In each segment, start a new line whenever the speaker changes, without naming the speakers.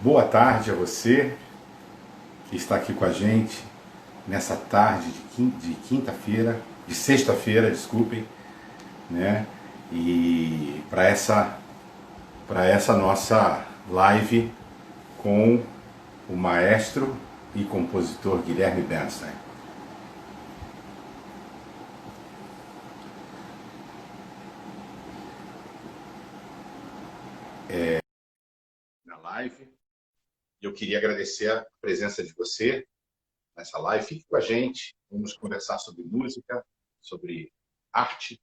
Boa tarde a você que está aqui com a gente nessa tarde de quinta-feira, de sexta-feira, desculpem, né? E para essa nossa live com o maestro e compositor Guilherme Bernstein. Na live, eu queria agradecer a presença de você nessa live. Fique com a gente, vamos conversar sobre música, sobre arte.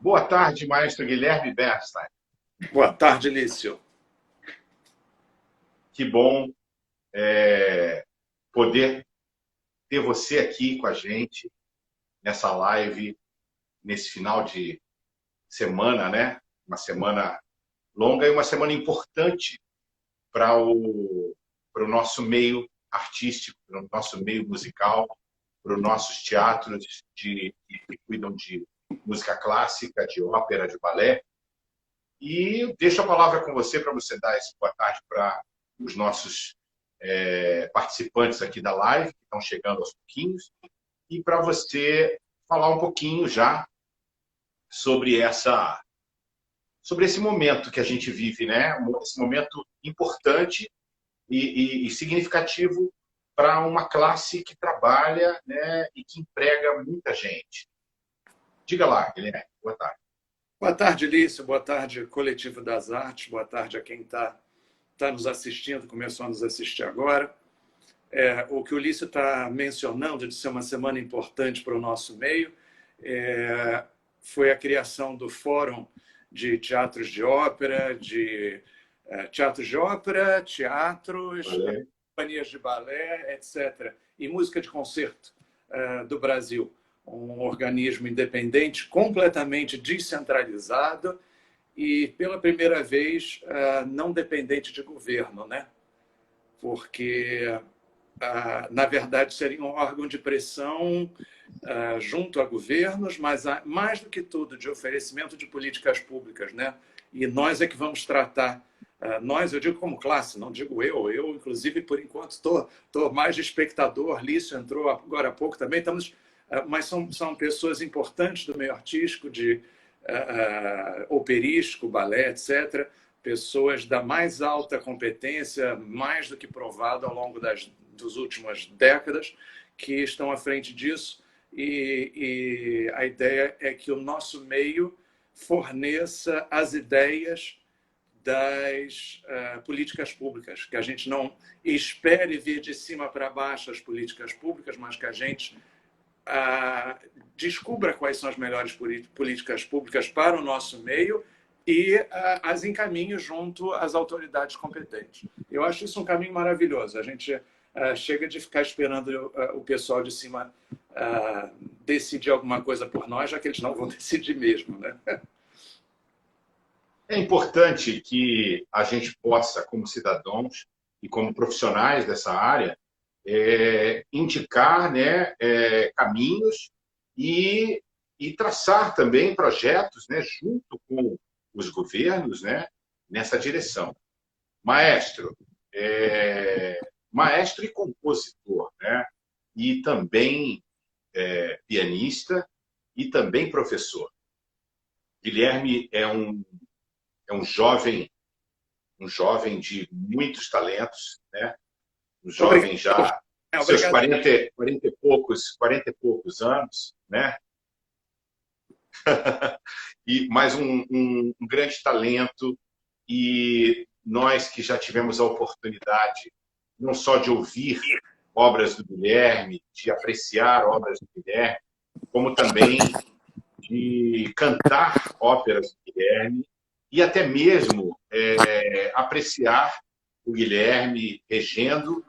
Boa tarde, maestro Guilherme Bernstein.
Boa tarde, Lício.
Que bom poder ter você aqui com a gente nessa live, nesse final de semana, né? Uma semana longa e uma semana importante para o nosso meio artístico, para o nosso meio musical, para os nossos teatros que cuidam de música clássica, de ópera, de balé. E deixo a palavra com você para você dar esse boa tarde para os nossos participantes aqui da live, que estão chegando aos pouquinhos, e para você falar um pouquinho já sobre esse momento que a gente vive, né? Esse momento importante e significativo para uma classe que trabalha, né, e que emprega muita gente. Diga lá, Guilherme. Boa tarde.
Boa tarde, Lício. Boa tarde, Coletivo das Artes. Boa tarde a quem está nos assistindo, começou a nos assistir agora. O que o Lício está mencionando de ser uma semana importante para o nosso meio foi a criação do Fórum de Teatros de Ópera, teatros,
Valeu.
companhias de balé, etc., e música de concerto do Brasil. Um organismo independente, completamente descentralizado e, pela primeira vez, não dependente de governo, né? Porque, na verdade, seria um órgão de pressão junto a governos, mas, mais do que tudo, de oferecimento de políticas públicas, né? E nós é que vamos tratar. Nós, eu digo como classe, não digo eu, inclusive, por enquanto, estou mais de espectador. Lício entrou agora há pouco também, mas são pessoas importantes do meio artístico, de operístico, balé, etc., pessoas da mais alta competência, mais do que provado ao longo das últimas décadas, que estão à frente disso, e a ideia é que o nosso meio forneça as ideias das políticas públicas, que a gente não espere vir de cima para baixo as políticas públicas, mas que a gente descubra quais são as melhores políticas públicas para o nosso meio e as encaminhe junto às autoridades competentes. Eu acho isso um caminho maravilhoso. A gente chega de ficar esperando o pessoal de cima decidir alguma coisa por nós, já que eles não vão decidir mesmo, né?
É importante que a gente possa, como cidadãos e como profissionais dessa área, indicar, né, caminhos e traçar também projetos, né, junto com os governos, né, nessa direção. Maestro, maestro e compositor, né, e também pianista e também professor. Guilherme é um jovem de muitos talentos, né? Um jovem
Obrigado.
já seus
Obrigado.
40 e poucos anos, né? E mais um grande talento, e nós que já tivemos a oportunidade não só de ouvir obras do Guilherme, de apreciar obras do Guilherme, como também de cantar óperas do Guilherme e até mesmo apreciar o Guilherme regendo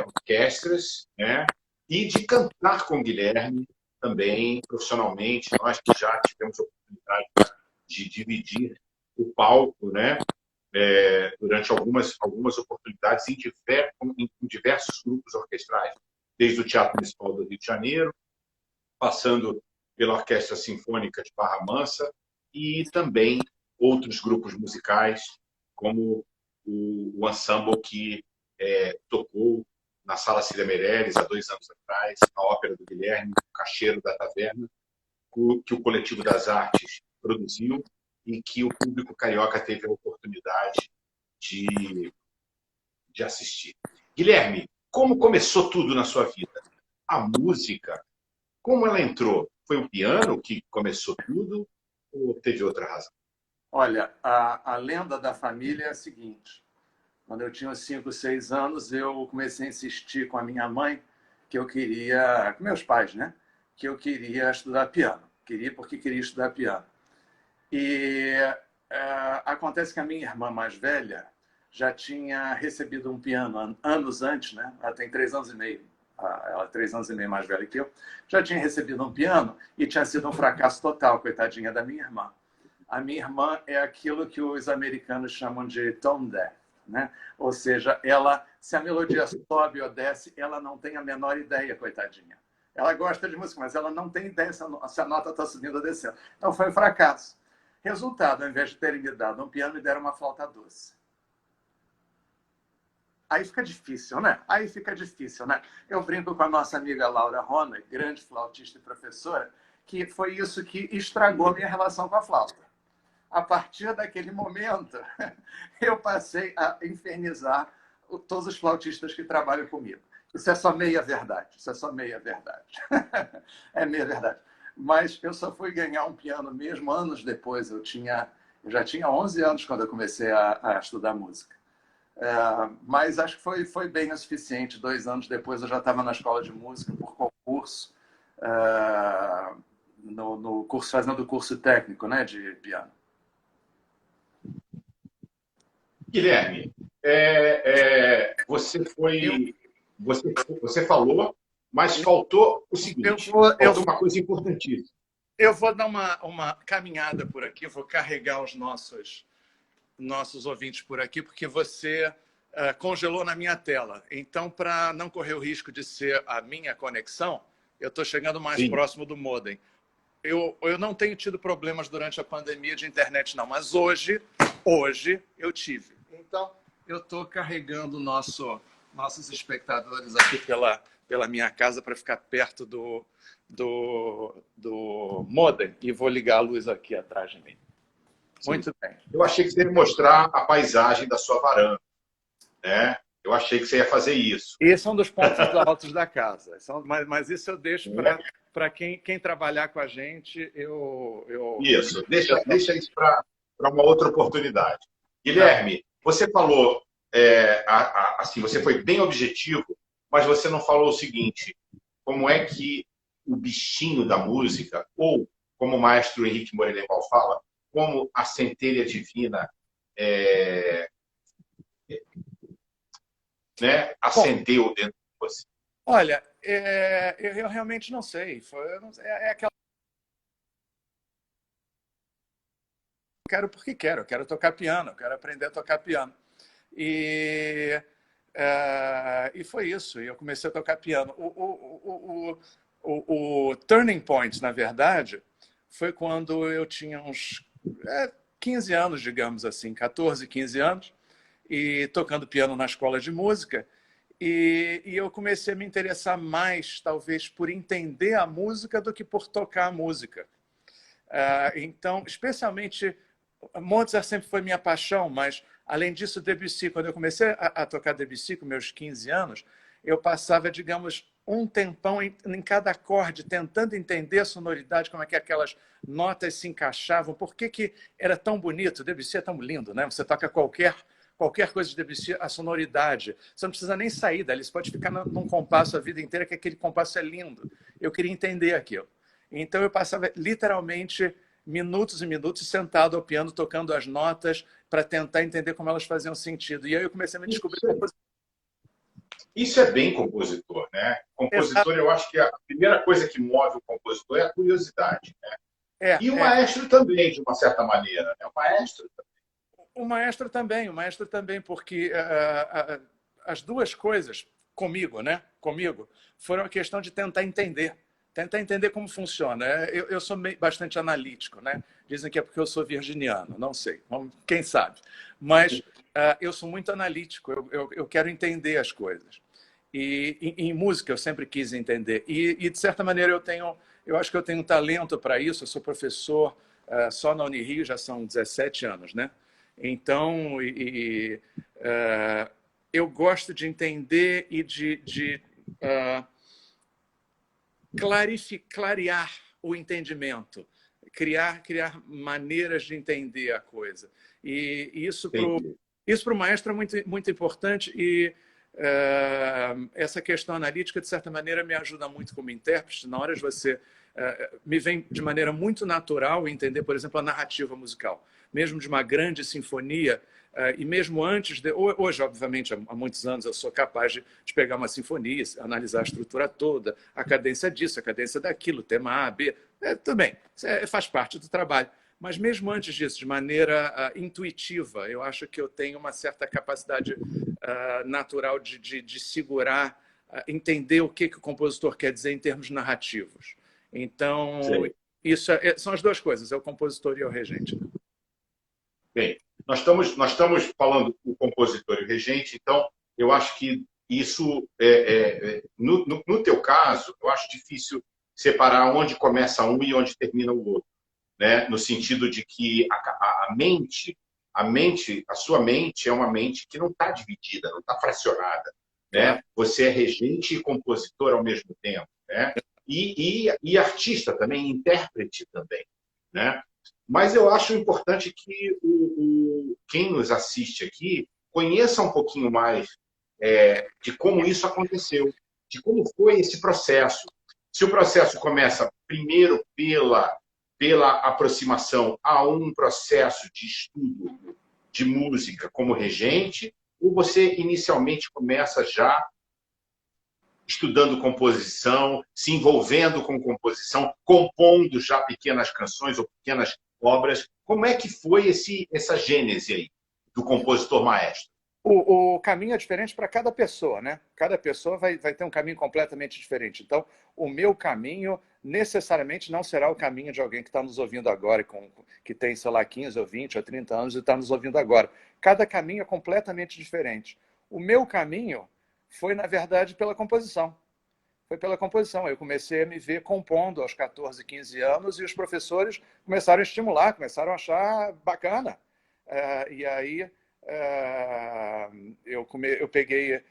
orquestras, né? E de cantar com o Guilherme também profissionalmente, nós que já tivemos a oportunidade de dividir o palco, né? Durante algumas oportunidades em diversos grupos orquestrais, desde o Teatro Municipal do Rio de Janeiro, passando pela Orquestra Sinfônica de Barra Mansa e também outros grupos musicais, como o ensemble que tocou na Sala Cida Meireles há 2 anos atrás, a ópera do Guilherme, O Caixeiro da Taverna, que o Coletivo das Artes produziu e que o público carioca teve a oportunidade de, de assistir. Guilherme, como começou tudo na sua vida? A música, como ela entrou? Foi o piano que começou tudo ou teve outra razão?
Olha, a lenda da família é a seguinte. Quando eu tinha uns 5, 6 anos, eu comecei a insistir com a minha mãe que eu queria, com meus pais, né? Que eu queria estudar piano. Queria porque queria estudar piano. E acontece que a minha irmã mais velha já tinha recebido um piano anos antes, né? Ela tem 3 anos e meio. Ela é 3 anos e meio mais velha que eu. Já tinha recebido um piano e tinha sido um fracasso total, coitadinha da minha irmã. A minha irmã é aquilo que os americanos chamam de tone deaf, né? Ou seja, ela, se a melodia sobe ou desce, ela não tem a menor ideia, coitadinha. Ela gosta de música, mas ela não tem ideia se a nota está subindo ou descendo. Então foi um fracasso. Resultado, ao invés de terem me dado um piano, me deram uma flauta doce. Aí fica difícil, né? Eu brinco com a nossa amiga Laura Rona, grande flautista e professora, que foi isso que estragou minha relação com a flauta. A partir daquele momento, eu passei a infernizar todos os flautistas que trabalham comigo. Isso é só meia verdade. É meia verdade. Mas eu só fui ganhar um piano mesmo anos depois. Eu já tinha 11 anos quando eu comecei a estudar música. Mas acho que foi bem o suficiente. 2 anos depois eu já estava na escola de música por concurso, no curso, fazendo o curso técnico, né, de piano.
Guilherme, você falou, mas faltou o seguinte, faltou uma coisa importantíssima.
Eu vou dar uma caminhada por aqui, vou carregar os nossos ouvintes por aqui, porque você congelou na minha tela. Então, para não correr o risco de ser a minha conexão, eu estou chegando mais próximo do modem. Eu não tenho tido problemas durante a pandemia de internet, não, mas hoje eu tive. Então, eu estou carregando nossos espectadores aqui pela minha casa para ficar perto do modem e vou ligar a luz aqui atrás de mim.
Sim. Muito bem. Eu achei que você ia mostrar a paisagem da sua varanda, né? Eu achei que você ia fazer isso.
Esse é um dos pontos altos da casa. Mas isso eu deixo para quem trabalhar com a gente.
Isso, deixa isso para uma outra oportunidade. Guilherme, você falou, assim, você foi bem objetivo, mas você não falou o seguinte: como é que o bichinho da música, ou como o maestro Henrique Morelenbaum fala, como a centelha divina acendeu dentro de você?
Olha, eu realmente não sei. É aquela... Eu quero porque quero. Eu quero tocar piano, eu quero aprender a tocar piano. E foi isso. Eu comecei a tocar piano. O turning point, na verdade, foi quando eu tinha uns 15 anos, digamos assim, 14, 15 anos, e tocando piano na escola de música. E eu comecei a me interessar mais, talvez, por entender a música do que por tocar a música. Então, especialmente, Mozart sempre foi minha paixão, mas, além disso, Debussy. Quando eu comecei a tocar Debussy, com meus 15 anos, eu passava, digamos, um tempão em cada acorde, tentando entender a sonoridade, como é que aquelas notas se encaixavam, por que era tão bonito. Debussy é tão lindo, né? Você toca qualquer coisa de Debussy, a sonoridade. Você não precisa nem sair dali, você pode ficar num compasso a vida inteira, que aquele compasso é lindo. Eu queria entender aquilo. Então eu passava literalmente minutos e minutos sentado ao piano, tocando as notas, para tentar entender como elas faziam sentido. E aí eu comecei a me descobrir compositor.
Isso é bem compositor, né? Compositor, eu acho que a primeira coisa que move o compositor é a curiosidade, né? E o maestro também, de uma certa maneira, né? O
maestro também, porque as duas coisas comigo, né? Comigo, foram a questão de tentar entender tentar entender como funciona. Eu sou bastante analítico, né? Dizem que é porque eu sou virginiano, não sei, quem sabe. Mas eu sou muito analítico, eu quero entender as coisas. E em música eu sempre quis entender. E de certa maneira, eu acho que eu tenho um talento para isso. Eu sou professor só na Unirio, já são 17 anos, né? Então, eu gosto de entender e de clarear o entendimento, criar maneiras de entender a coisa. E isso para o maestro é muito, muito importante. E essa questão analítica, de certa maneira, me ajuda muito como intérprete. Na hora de você... me vem de maneira muito natural entender, por exemplo, a narrativa musical. Mesmo de uma grande sinfonia, e mesmo antes de... Hoje, obviamente, há muitos anos, eu sou capaz de pegar uma sinfonia, analisar a estrutura toda, a cadência disso, a cadência daquilo, tema A, B... tudo bem, faz parte do trabalho. Mas mesmo antes disso, de maneira intuitiva, eu acho que eu tenho uma certa capacidade natural de segurar, entender o que o compositor quer dizer em termos narrativos. Então, isso são as duas coisas, é o compositor e o regente.
Bem, nós estamos falando do compositor e o regente, então eu acho que isso, no teu caso, eu acho difícil separar onde começa um e onde termina o outro, né? No sentido de que a sua mente é uma mente que não está dividida, não está fracionada, né?
Claro.
Você é regente e compositor ao mesmo tempo, né? E artista também, intérprete também, né? Mas eu acho importante que quem nos assiste aqui conheça um pouquinho mais de como isso aconteceu, de como foi esse processo. Se o processo começa primeiro pela aproximação a um processo de estudo de música como regente, ou você inicialmente começa já estudando composição, se envolvendo com composição, compondo já pequenas canções ou pequenas obras. Como é que foi essa gênese aí do compositor maestro?
O caminho é diferente para cada pessoa, né? Cada pessoa vai ter um caminho completamente diferente. Então, o meu caminho necessariamente não será o caminho de alguém que está nos ouvindo agora, que tem, sei lá, 15 ou 20 ou 30 anos e está nos ouvindo agora. Cada caminho é completamente diferente. O meu caminho foi, na verdade, pela composição. Foi pela composição. Eu comecei a me ver compondo aos 14, 15 anos e os professores começaram a estimular, começaram a achar bacana. E aí eu peguei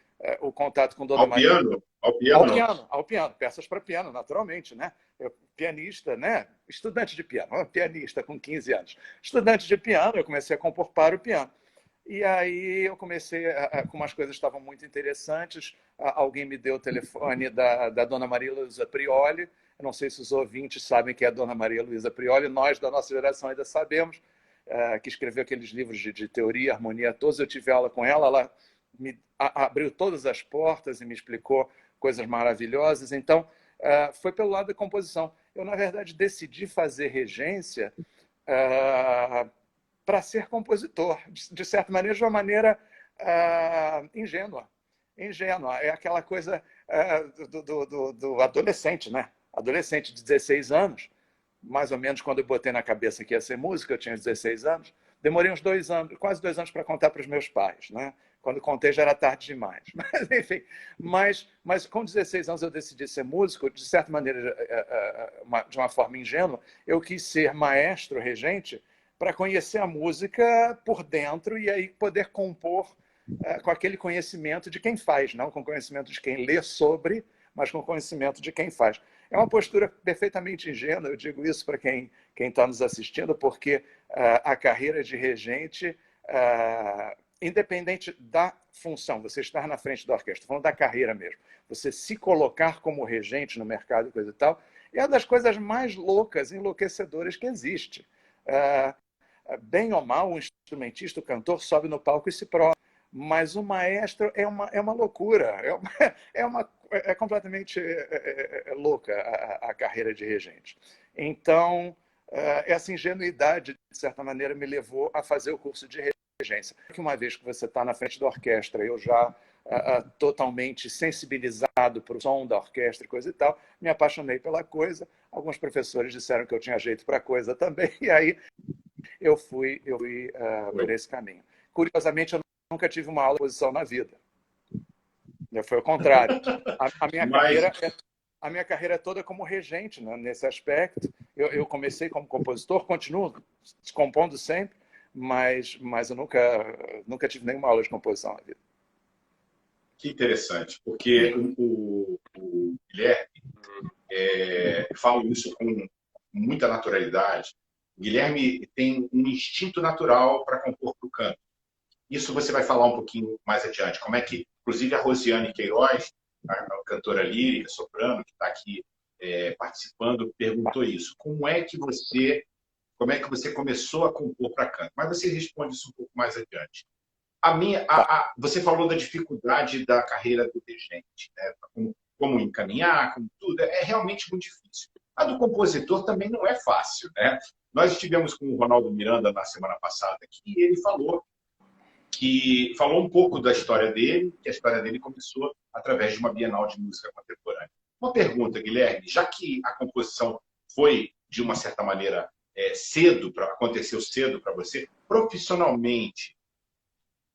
o contato com Dona Maria.
Piano? Ao piano?
Ao piano, peças para piano, naturalmente, né? Pianista, né? Estudante de piano, pianista com 15 anos. Estudante de piano, eu comecei a compor para o piano. E aí eu comecei, como as coisas estavam muito interessantes, alguém me deu o telefone da Dona Maria Luísa Prioli. Eu não sei se os ouvintes sabem que é a Dona Maria Luísa Prioli, nós da nossa geração ainda sabemos, que escreveu aqueles livros de teoria, harmonia, todos. Eu tive aula com ela me abriu todas as portas e me explicou coisas maravilhosas. Então, foi pelo lado da composição. Eu, na verdade, decidi fazer regência para ser compositor, de certa maneira, de uma maneira ingênua. É aquela coisa do adolescente, né? Adolescente de 16 anos, mais ou menos quando eu botei na cabeça que ia ser música, eu tinha 16 anos, demorei uns 2 anos, quase 2 anos para contar para os meus pais, né? Quando contei já era tarde demais. Mas, enfim, mas com 16 anos eu decidi ser músico, de certa maneira, de uma forma ingênua, eu quis ser maestro, regente, para conhecer a música por dentro e aí poder compor com aquele conhecimento de quem faz, não com conhecimento de quem lê sobre, mas com conhecimento de quem faz. É uma postura perfeitamente ingênua, eu digo isso para quem está nos assistindo, porque a carreira de regente, independente da função, você estar na frente da orquestra, falando da carreira mesmo, você se colocar como regente no mercado e coisa e tal, é uma das coisas mais loucas, enlouquecedoras que existe. Bem ou mal, o instrumentista, o cantor, sobe no palco e se prova. Mas o maestro é uma loucura, é completamente louca a carreira de regente. Então, essa ingenuidade, de certa maneira, me levou a fazer o curso de regente. regência. Que uma vez que você está na frente da orquestra, eu já totalmente sensibilizado para o som da orquestra e coisa e tal, me apaixonei pela coisa. Alguns professores disseram que eu tinha jeito para a coisa também, e aí eu fui por esse caminho. Curiosamente, eu nunca tive uma aula de composição na vida. Foi o contrário. A minha
Mas,
carreira a minha carreira é toda como regente, né, nesse aspecto. Eu comecei como compositor, continuo compondo sempre, mas eu nunca tive nenhuma aula de composição na vida.
que interessante, porque o Guilherme, falo isso com muita naturalidade, o Guilherme tem um instinto natural para compor para o canto. Isso você vai falar um pouquinho mais adiante. Como é que, inclusive, a Rosiane Queiroz, a cantora lírica, soprano, que está aqui participando, perguntou isso. Como é que você começou a compor para canto? Mas você responde isso um pouco mais adiante. Você falou da dificuldade da carreira do regente, né? Como encaminhar, como tudo. É realmente muito difícil. A do compositor também não é fácil, né? Nós estivemos com o Ronaldo Miranda na semana passada aqui e ele falou um pouco da história dele, que a história dele começou através de uma Bienal de Música Contemporânea. Uma pergunta, Guilherme, já que a composição foi, de uma certa maneira, aconteceu cedo para você, profissionalmente,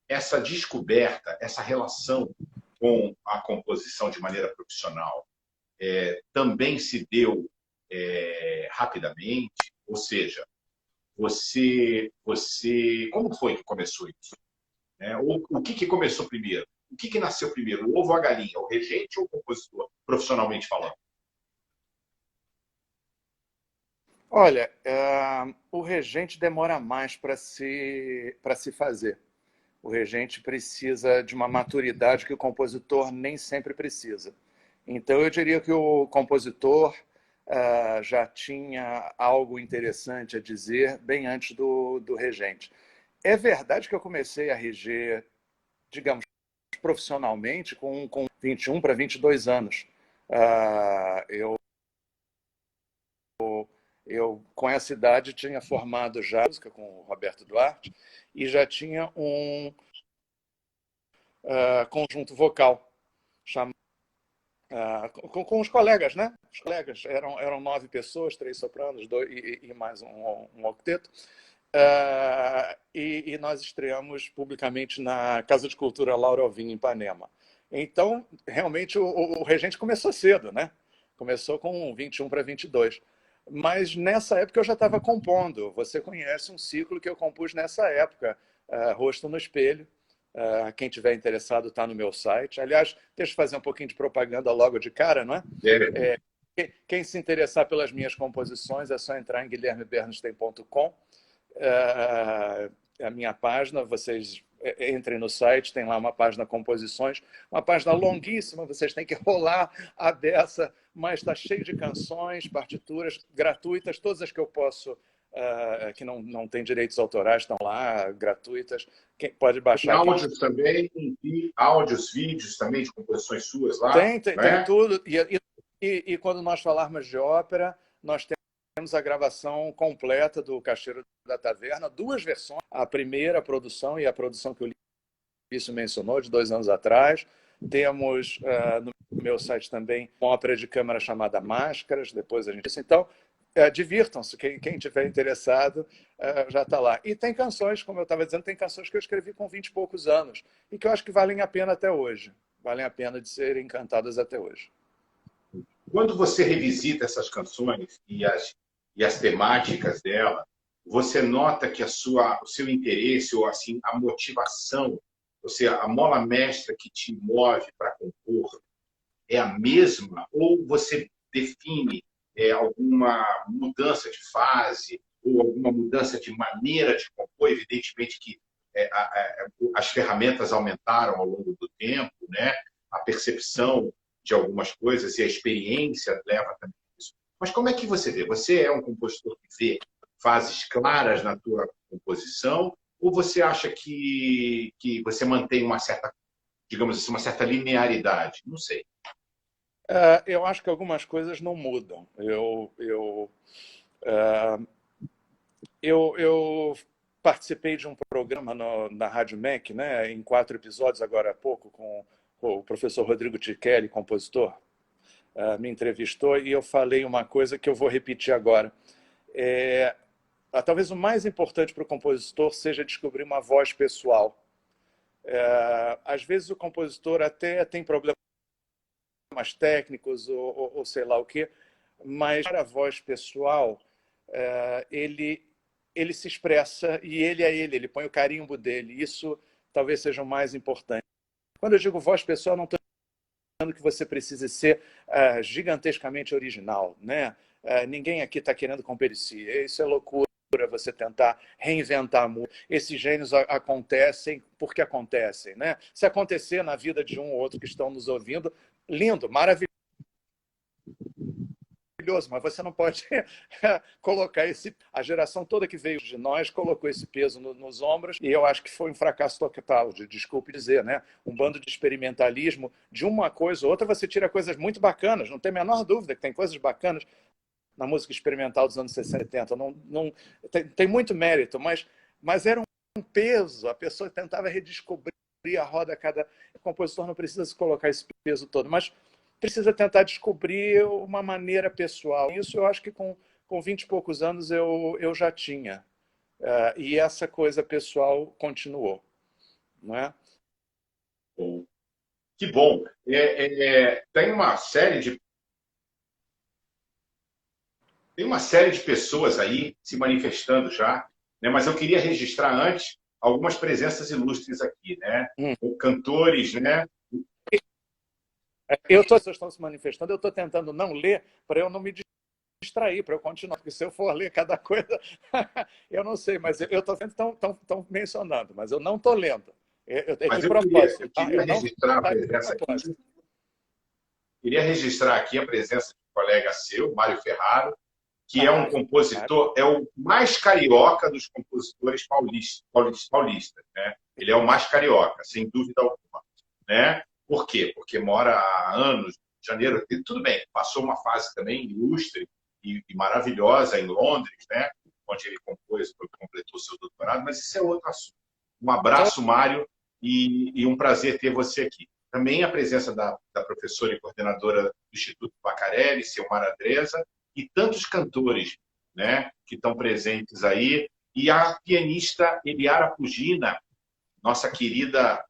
essa descoberta, essa relação com a composição de maneira profissional também se deu rapidamente? Ou seja, como foi que começou isso? O que começou primeiro? O que nasceu primeiro? O ovo ou a galinha? O regente ou o compositor, profissionalmente falando?
Olha, o regente demora mais para se fazer. O regente precisa de uma maturidade que o compositor nem sempre precisa. Então, eu diria que o compositor já tinha algo interessante a dizer bem antes do regente. É verdade que eu comecei a reger, digamos, profissionalmente com 21 para 22 anos. Eu, com essa idade, tinha formado já música com o Roberto Duarte e já tinha um conjunto vocal chamado, com os colegas, né? Os colegas eram 9 pessoas, 3 sopranos e mais um octeto. E nós estreamos publicamente na Casa de Cultura Laura Alvim, em Ipanema. Então, realmente, o regente começou cedo, né? Começou com 21 para 22. Mas nessa época eu já estava compondo. Você conhece um ciclo que eu compus nessa época, Rosto no Espelho. Quem tiver interessado está no meu site. Aliás, deixa eu fazer um pouquinho de propaganda logo de cara, não é? Quem se interessar pelas minhas composições é só entrar em guilhermebernstein.com. A minha página, vocês entrem no site, tem lá uma página composições, uma página longuíssima, vocês têm que rolar a beça, mas está cheio de canções, partituras gratuitas, todas as que eu posso, que não tem direitos autorais, estão lá, gratuitas. Quem pode baixar.
Tem áudios também, áudios, vídeos também de composições suas lá?
Tem tudo. E quando nós falarmos de ópera, nós temos a gravação completa do Caixeiro da Taverna, 2 versões, a primeira produção e a produção que o Lício mencionou, de 2 anos atrás. Temos no meu site também uma ópera de câmara chamada Máscaras, depois a gente... Então, divirtam-se, quem tiver interessado já está lá. E tem canções, como eu estava dizendo, tem canções que eu escrevi com 20 e poucos anos e que eu acho que valem a pena até hoje, valem a pena de serem cantadas até hoje.
Quando você revisita essas canções e as temáticas dela, você nota que o seu interesse ou assim a motivação, ou seja, a mola mestra que te move para compor é a mesma? Ou você define alguma mudança de fase ou alguma mudança de maneira de compor? Evidentemente que as ferramentas aumentaram ao longo do tempo, né? A percepção de algumas coisas e a experiência leva também a isso. Mas como é que você vê? Você é um compositor que vê fases claras na tua composição ou você acha que você mantém uma certa, digamos assim, uma certa linearidade? Não sei.
Eu acho que algumas coisas não mudam. Eu participei de um programa na Rádio MEC, né, em 4 episódios agora há pouco, com o professor Rodrigo Tichelli, compositor, me entrevistou e eu falei uma coisa que eu vou repetir agora. Talvez o mais importante para o compositor seja descobrir uma voz pessoal. Às vezes o compositor até tem problemas técnicos ou sei lá o quê, mas para a voz pessoal, ele se expressa e ele é ele põe o carimbo dele. Isso talvez seja o mais importante. Quando eu digo voz pessoal, não estou dizendo que você precise ser gigantescamente original, né? Ninguém aqui está querendo competir. Isso é loucura, você tentar reinventar a música. Esses gênios acontecem porque acontecem, né? Se acontecer na vida de um ou outro que estão nos ouvindo, lindo, maravilhoso, mas você não pode colocar a geração toda que veio de nós colocou esse peso nos ombros, e eu acho que foi um fracasso total, desculpe dizer, né? Um bando de experimentalismo, de uma coisa ou outra você tira coisas muito bacanas, não tem a menor dúvida que tem coisas bacanas na música experimental dos anos 60, 70, tem muito mérito, mas era um peso, a pessoa tentava redescobrir a roda, o compositor não precisa se colocar esse peso todo, mas precisa tentar descobrir uma maneira pessoal. Isso eu acho que com 20 e poucos anos eu já tinha. E essa coisa pessoal continuou. Não é?
Que bom. Tem uma série de pessoas aí se manifestando já, né? Mas eu queria registrar antes algumas presenças ilustres aqui, né? Cantores, né?
As pessoas estão se manifestando, eu estou tentando não ler para eu não me distrair, para eu continuar, porque se eu for ler cada coisa, eu não sei, mas eu estou vendo que estão mencionando, mas eu não estou lendo.
Mas
de
eu
propósito.
queria registrar a presença aqui. Queria registrar aqui a presença de um colega seu, Mário Ferraro, que é um compositor, é o mais carioca dos compositores paulistas, né? Ele é o mais carioca, sem dúvida alguma, né? Por quê? Porque mora há anos no Rio de Janeiro. E tudo bem, passou uma fase também ilustre e maravilhosa em Londres, né? Onde ele completou seu doutorado, mas isso é outro assunto. Um abraço, Mário, e um prazer ter você aqui. Também a presença da professora e coordenadora do Instituto Pacarelli, Silmara Adresa, e tantos cantores, né, que estão presentes aí, e a pianista Eliara Pugina, nossa querida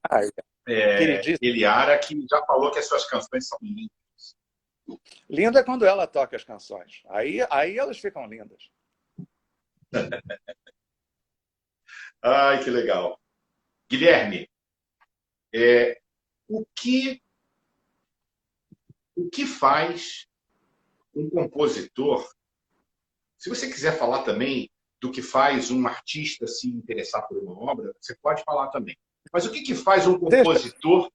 Eliara, que já falou que as suas canções são lindas.
Lindo é quando ela toca as canções. Aí elas ficam lindas.
Ai, que legal. Guilherme, o que faz um compositor, se você quiser falar também do que faz um artista se interessar por uma obra, você pode falar também. Mas o que faz um compositor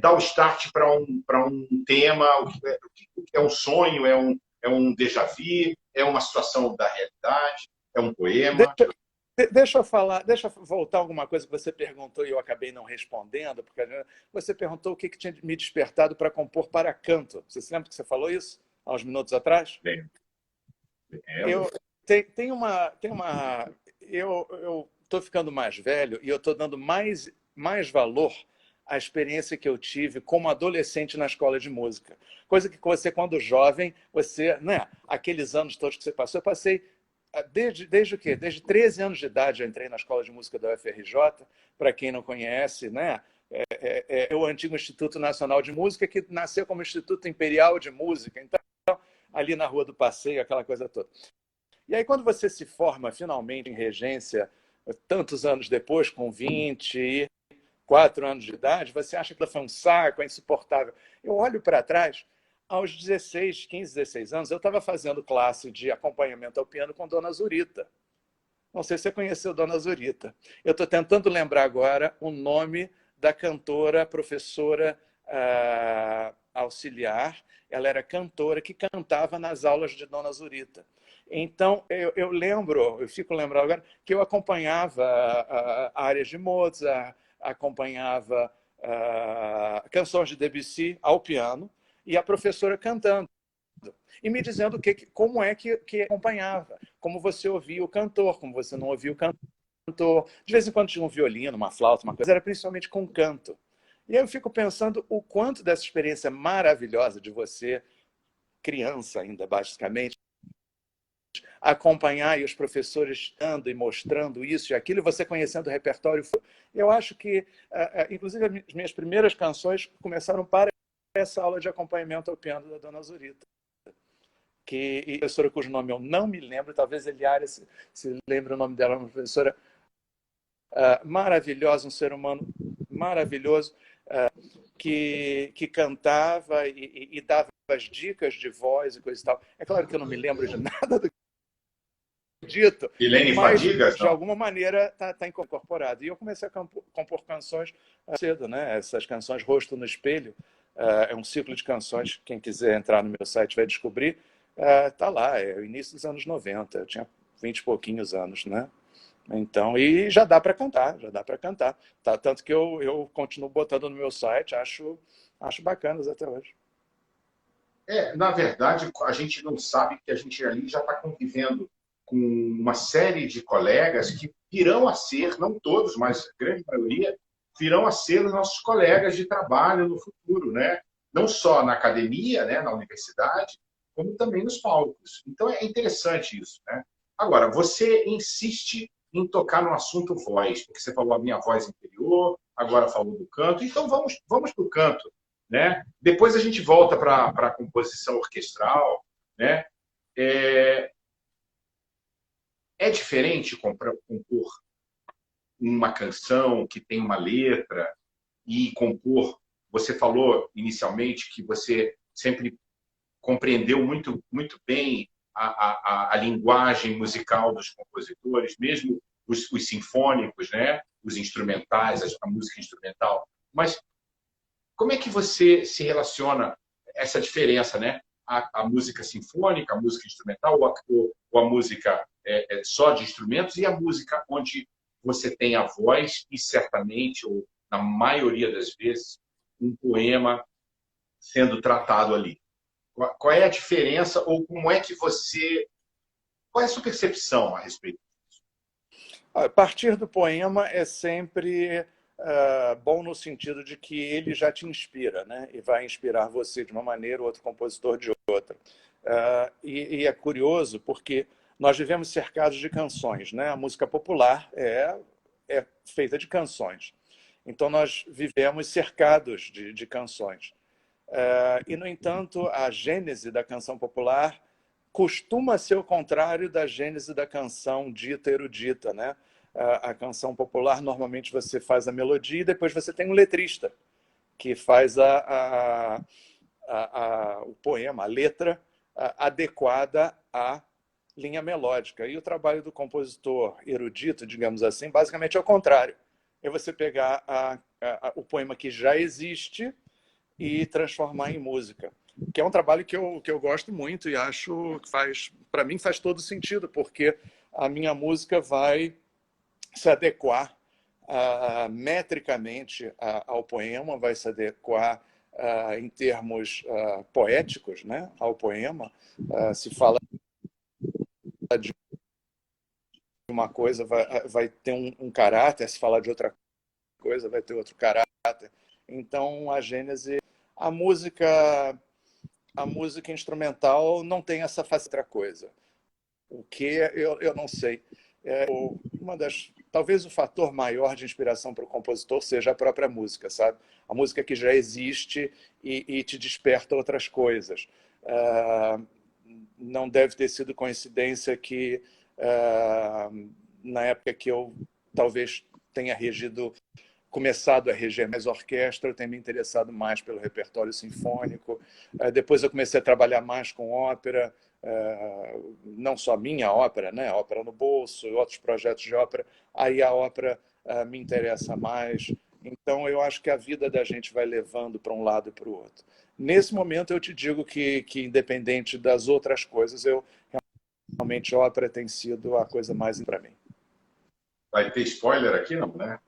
dar o start para um tema? O que é um sonho? É um déjà vu? É uma situação da realidade? É um poema?
Deixa eu voltar alguma coisa que você perguntou e eu acabei não respondendo, porque você perguntou o que tinha me despertado para compor para canto. Você se lembra que você falou isso há uns minutos atrás? Eu estou ficando mais velho e eu estou dando mais valor à experiência que eu tive como adolescente na escola de música. Coisa que você, quando jovem, né, aqueles anos todos que você passou, eu passei desde o quê? Desde 13 anos de idade eu entrei na Escola de Música da UFRJ, para quem não conhece, né? É o antigo Instituto Nacional de Música, que nasceu como Instituto Imperial de Música, então, ali na Rua do Passeio, aquela coisa toda. E aí, quando você se forma finalmente em regência, tantos anos depois, com 24 anos de idade, você acha que foi um saco, é insuportável. Eu olho para trás, aos 15, 16 anos, eu estava fazendo classe de acompanhamento ao piano com Dona Zurita. Não sei se você conheceu Dona Zurita. Eu estou tentando lembrar agora o nome da cantora, professora auxiliar. Ela era cantora que cantava nas aulas de Dona Zurita. Então, eu fico lembrando agora, que eu acompanhava áreas de Mozart, acompanhava canções de Debussy ao piano, e a professora cantando e me dizendo como é que acompanhava, como você ouvia o cantor, como você não ouvia o cantor. de vez em quando tinha um violino, uma flauta, uma coisa, era principalmente com canto. E aí eu fico pensando o quanto dessa experiência maravilhosa de você, criança ainda, basicamente, acompanhar e os professores dando e mostrando isso e aquilo, e você conhecendo o repertório. Eu acho que, inclusive, as minhas primeiras canções começaram para essa aula de acompanhamento ao piano da Dona Zurita, que a professora cujo nome eu não me lembro, talvez Eliária se lembre o nome dela, uma professora maravilhosa, um ser humano maravilhoso, que cantava e dava as dicas de voz e coisa e tal. É claro que eu não me lembro de nada do dito,
Helene
mas
Fadigas,
de
não?
alguma maneira está incorporado. E eu comecei a compor canções cedo, né? Essas canções Rosto no Espelho, é um ciclo de canções, quem quiser entrar no meu site vai descobrir, está lá, é o início dos anos 90, eu tinha 20 e pouquinhos anos, né? Então, e já dá para cantar, já dá para cantar. Tá? Tanto que eu continuo botando no meu site, acho bacanas até hoje.
Na verdade, a gente não sabe que a gente ali já está convivendo com uma série de colegas que virão a ser, não todos, mas a grande maioria, virão a ser os nossos colegas de trabalho no futuro, né? Não só na academia, né, na universidade, como também nos palcos. Então é interessante isso, né? Agora, você insiste em tocar no assunto voz, porque você falou a minha voz interior, agora falou do canto, então vamos para o canto, né? Depois a gente volta para a composição orquestral, né? É, é diferente compor uma canção que tem uma letra e compor. Você falou inicialmente que você sempre compreendeu muito bem a linguagem musical dos compositores, mesmo os sinfônicos, né? Os instrumentais, a música instrumental. Mas como é que você se relaciona essa diferença, né? A música sinfônica, a música instrumental, ou a música só de instrumentos, e a música onde você tem a voz e certamente, ou na maioria das vezes, um poema sendo tratado ali. Qual é a diferença, ou como é que você... Qual é a sua percepção a respeito?
A partir do poema é sempre bom no sentido de que ele já te inspira, né? E vai inspirar você de uma maneira, outro compositor de outra. E é curioso porque nós vivemos cercados de canções, né? A música popular é feita de canções. Então nós vivemos cercados de canções. E, no entanto, a gênese da canção popular costuma ser o contrário da gênese da canção dita erudita, né? A canção popular, normalmente você faz a melodia e depois você tem um letrista que faz o poema, a letra adequada à linha melódica. E o trabalho do compositor erudito, digamos assim, basicamente é o contrário. É você pegar o poema que já existe e transformar em música, que é um trabalho que eu gosto muito e acho que para mim faz todo sentido, porque a minha música vai se adequar metricamente ao poema, vai se adequar em termos poéticos, né, ao poema. Se fala de uma coisa, vai ter um caráter, se falar de outra coisa, vai ter outro caráter. Então, a gênese, a música instrumental não tem essa outra coisa. O que eu não sei. Talvez o fator maior de inspiração para o compositor seja a própria música, sabe? A música que já existe e te desperta outras coisas. Não deve ter sido coincidência que na época que eu talvez tenha começado a reger mais orquestra, eu tenho me interessado mais pelo repertório sinfônico. Depois eu comecei a trabalhar mais com ópera, não só minha ópera, né? Ópera no Bolso, outros projetos de ópera. Aí a ópera me interessa mais. Então eu acho que a vida da gente vai levando para um lado e para o outro. Nesse momento eu te digo que independente das outras coisas, realmente a ópera tem sido a coisa mais para mim.
Vai ter spoiler aqui, não, né?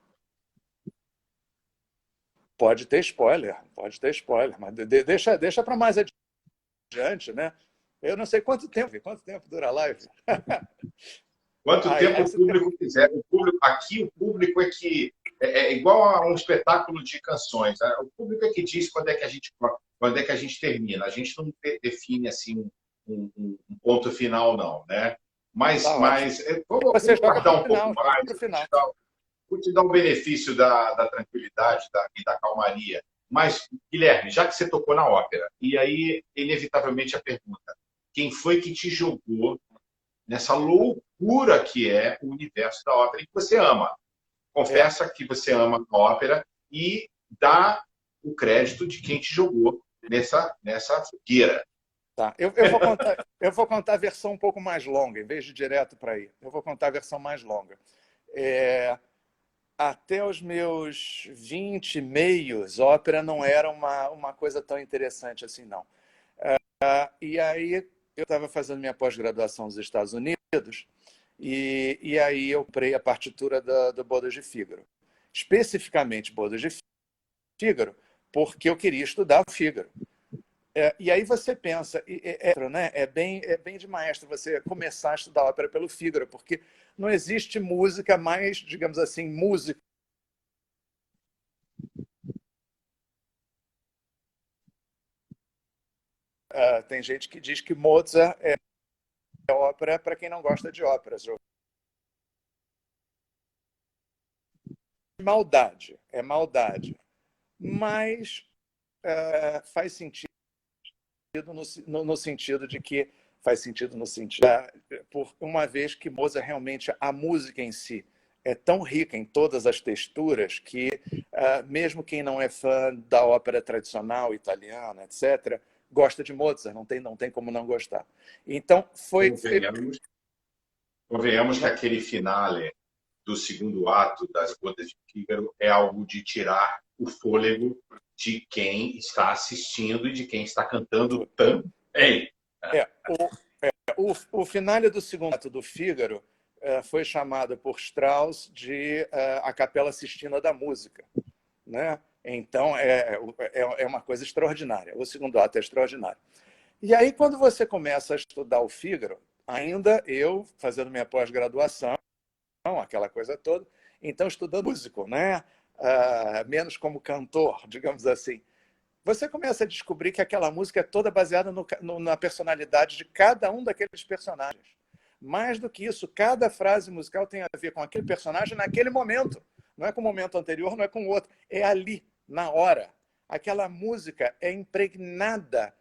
Pode ter spoiler, mas deixa para mais adiante, né? Eu não sei quanto tempo dura a live.
Quanto
Aí,
tempo
aí
o
você tem...
público quiser. Aqui o público é que é igual a um espetáculo de canções, né? O público é que diz quando é que a gente termina. A gente não define assim um ponto final, não, né?
Tá ótimo. Você
Vamos
joga para
guardar
o
um pouco
final, joga
mais.
para o final.
Vou te dar o benefício da tranquilidade e da calmaria. Mas, Guilherme, já que você tocou na ópera, e aí, inevitavelmente, a pergunta: quem foi que te jogou nessa loucura que é o universo da ópera e que você ama?
É,
Confessa que você ama a ópera e dá o crédito de quem te jogou nessa fogueira.
tá. Eu vou contar a versão um pouco mais longa, em vez de direto para aí. Eu vou contar a versão mais longa. É, até os meus 20 e meios, ópera não era uma coisa tão interessante assim, não. E aí eu estava fazendo minha pós-graduação nos Estados Unidos e aí eu comprei a partitura do Bodas de Fígaro. Especificamente Bodas de Fígaro, porque eu queria estudar o Fígaro. E aí você pensa, né? É bem de maestro você começar a estudar ópera pelo Fígaro, porque não existe música mais, digamos assim, música. Tem gente que diz que Mozart é ópera para quem não gosta de óperas. Maldade, é maldade. Mas faz sentido no sentido de que faz sentido no sentido por uma vez que Mozart realmente a música em si é tão rica em todas as texturas que mesmo quem não é fã da ópera tradicional italiana, etc, gosta de Mozart, não tem como não gostar. Então
Convenhamos, convenhamos que aquele finale do segundo ato das Bodas de Fígaro é algo de tirar o fôlego de quem está assistindo e de quem está cantando também.
é, o finale do segundo ato do Fígaro foi chamado por Strauss de a Capela Sistina da Música, né? Então é uma coisa extraordinária. O segundo ato é extraordinário. E aí quando você começa a estudar o Fígaro, ainda eu fazendo minha pós-graduação, aquela coisa toda, então estudando músico, né? Menos como cantor, digamos assim. Você começa a descobrir que aquela música é toda baseada na personalidade de cada um daqueles personagens. Mais do que isso, cada frase musical tem a ver com aquele personagem naquele momento. Não é com o momento anterior, não é com o outro. É ali, na hora. Aquela música é impregnada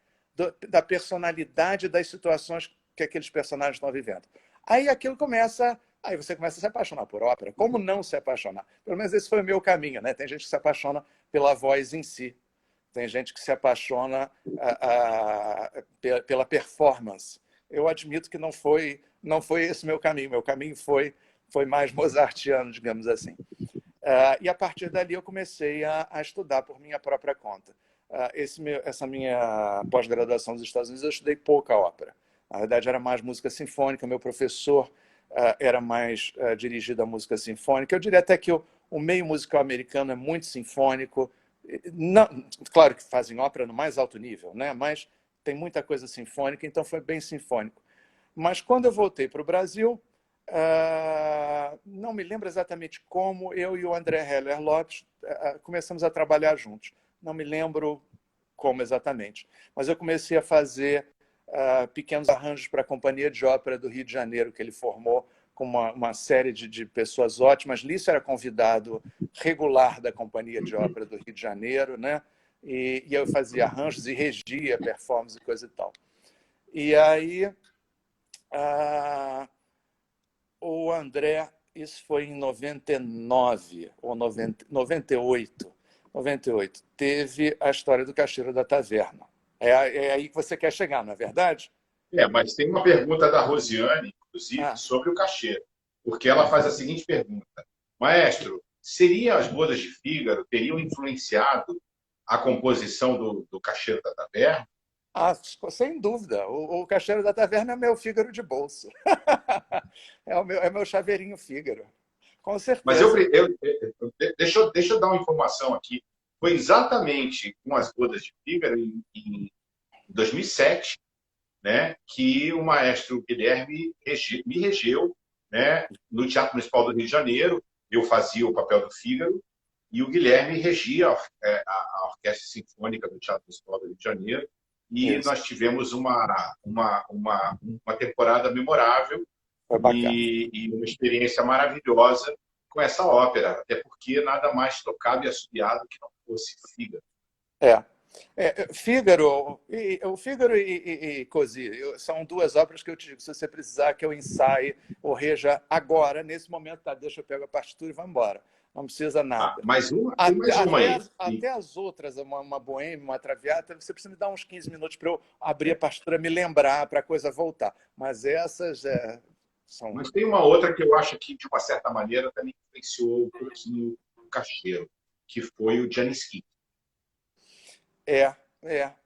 da personalidade das situações que aqueles personagens estão vivendo. Aí aquilo começa. Aí você começa a se apaixonar por ópera. Como não se apaixonar? Pelo menos esse foi o meu caminho, né? Tem gente que se apaixona pela voz em si. Tem gente que se apaixona pela performance. Eu admito que não foi esse meu caminho. Meu caminho foi mais mozartiano, digamos assim. E a partir dali eu comecei a estudar por minha própria conta. Essa minha pós-graduação nos Estados Unidos, eu estudei pouca ópera. Na verdade, era mais música sinfônica. Meu professor era mais dirigido à música sinfônica. Eu diria até que o meio musical americano é muito sinfônico. Não, claro que fazem ópera no mais alto nível, né? Mas tem muita coisa sinfônica, então foi bem sinfônico. Mas quando eu voltei para o Brasil, não me lembro exatamente como eu e o André Heller Lopes começamos a trabalhar juntos. Não me lembro como exatamente, mas eu comecei a fazer pequenos arranjos para a Companhia de Ópera do Rio de Janeiro, que ele formou com uma série de pessoas ótimas. Lício era convidado regular da Companhia de Ópera do Rio de Janeiro, né? E eu fazia arranjos e regia performance e coisa e tal. E aí o André, isso foi em 99 ou 98, teve a história do Caixeiro da Taverna. É aí que você quer chegar, não é verdade?
Mas tem uma pergunta da Rosiane, inclusive,
Ah,
sobre o cachê. Porque ela faz a seguinte pergunta: Maestro, seriam as Bodas de Fígaro, teriam influenciado a composição do Caixeiro da Taverna?
sem dúvida. O Caixeiro da Taverna é meu Fígaro de bolso. É meu chaveirinho Fígaro. Com
Mas
certeza.
deixa eu dar uma informação aqui. Foi exatamente com as Bodas de Fígaro, em 2007, né, que o maestro Guilherme me regeu né, no Teatro Municipal do Rio de Janeiro. Eu fazia o papel do Fígaro e o Guilherme regia a Orquestra Sinfônica do Teatro Municipal do Rio de Janeiro. E
Isso.
nós tivemos uma temporada memorável
Foi bacana.
e uma experiência maravilhosa com essa ópera, até porque nada mais tocado e assobiado que não fosse Fígaro.
O Fígaro e Così são duas óperas que eu te digo, se você precisar que eu ensaie ou reja agora, nesse momento, tá, deixa eu pegar a partitura e vamos embora. Não precisa nada.
Tem mais uma aí.
Até as outras, uma boêmia, uma traviata, você precisa me dar uns 15 minutos para eu abrir a partitura, me lembrar, para a coisa voltar. Mas essas são...
Mas tem uma outra que eu acho que, de uma certa maneira, também influenciou um pouquinho o Cacheiro, que foi o Janis.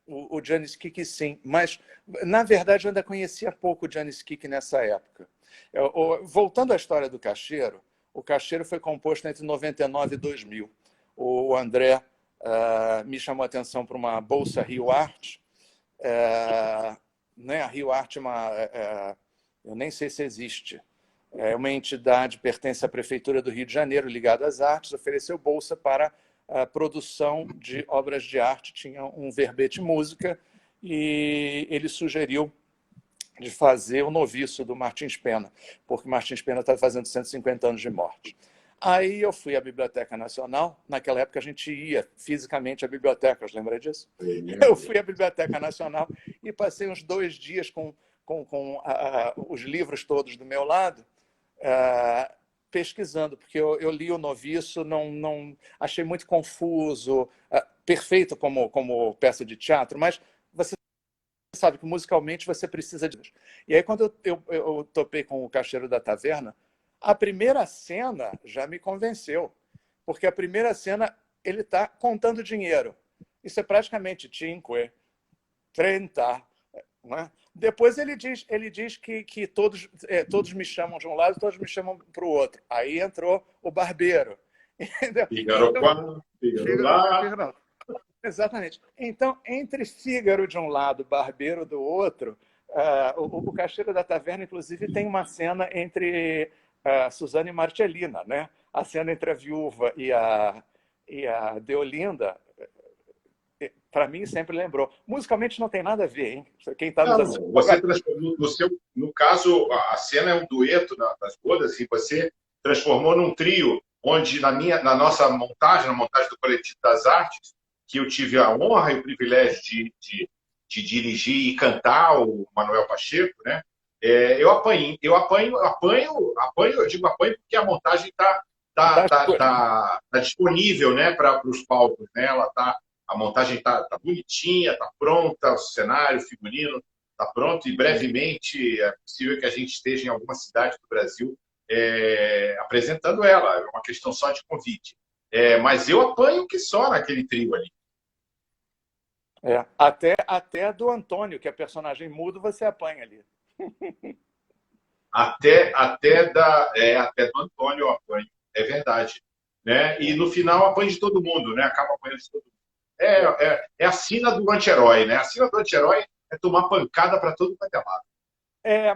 O Janis Kik, sim. Mas, na verdade, eu ainda conhecia pouco o Janis Kik nessa época. Voltando à história do Cacheiro, o Cacheiro foi composto entre 99 e 2000. O André me chamou a atenção para uma bolsa Rio Arte. Né? A Rio Arte é eu nem sei se existe. É uma entidade, pertence à Prefeitura do Rio de Janeiro, ligada às artes, ofereceu bolsa para a produção de obras de arte, tinha um verbete música, e ele sugeriu de fazer o Noviço do Martins Pena, porque Martins Pena estava fazendo 150 anos de morte. Aí eu fui à Biblioteca Nacional, naquela época a gente ia fisicamente à biblioteca, lembra disso? Eu fui à Biblioteca Nacional e passei uns 2 dias com os livros todos do meu lado, pesquisando, porque eu li o Noviço, não achei muito confuso, perfeito como peça de teatro, mas você sabe que musicalmente você precisa de... E aí, quando eu topei com o Cacheiro da Taverna, a primeira cena já me convenceu, porque a primeira cena ele está contando dinheiro. Isso é praticamente 5, 30, não é? Depois ele diz que todos me chamam de um lado, todos me chamam para o outro. Aí entrou o barbeiro.
Fígaro quando, Fígaro lá.
Exatamente. Então, entre Fígaro de um lado, Barbeiro do outro, o Cacheiro da Taverna, inclusive, tem uma cena entre Suzana e Marcellina, né? A cena entre a viúva e a Deolinda, para mim, sempre lembrou. Musicalmente não tem nada a ver, hein? Quem está nos assistindo...
Você transformou, no caso, a cena é um dueto das bodas, e você transformou num trio, onde na nossa montagem, na montagem do Coletivo das Artes, que eu tive a honra e o privilégio de dirigir e cantar o Manuel Pacheco, né? Eu digo apanho porque a montagem está disponível, né, para os palcos, né? A montagem está bonitinha, está pronta, o cenário, o figurino está pronto, e brevemente é possível que a gente esteja em alguma cidade do Brasil apresentando ela. É uma questão só de convite. Mas eu apanho que só naquele trio ali.
Até do Antônio, que é personagem mudo, você apanha ali.
Até do Antônio eu apanho, é verdade. Né? E no final apanho de todo mundo, né? Acaba apanhando de todo mundo. É a sina do anti-herói, né? A sina do anti-herói é tomar pancada para todo quanto é lado.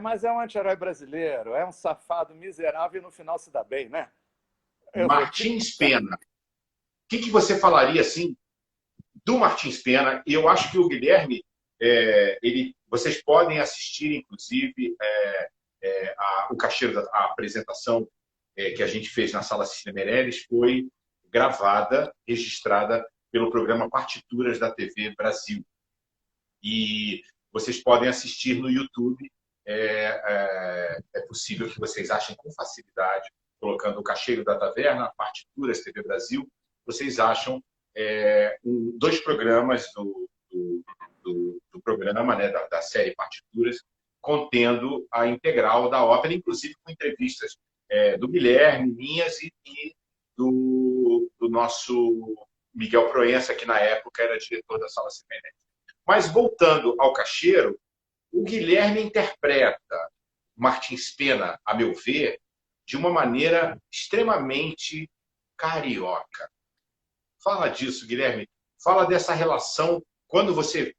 Mas é um anti-herói brasileiro, é um safado miserável e no final se dá bem, né?
Martins Pena. O que você falaria, assim, do Martins Pena? E eu acho que o Guilherme, vocês podem assistir, inclusive, o Cacheiro, a apresentação que a gente fez na Sala Cine Meirelles foi gravada, registrada pelo programa Partituras da TV Brasil. E vocês podem assistir no YouTube. É possível que vocês achem com facilidade, colocando o Cacheiro da Taverna, Partituras TV Brasil, vocês acham 2 programas do programa, né, da série Partituras, contendo a integral da ópera, inclusive com entrevistas do Guilherme, minhas e do nosso Miguel Proença, que na época era diretor da Sala Semenete. Mas, voltando ao Cacheiro, o Guilherme interpreta Martins Pena, a meu ver, de uma maneira extremamente carioca. Fala disso, Guilherme. Fala dessa relação quando você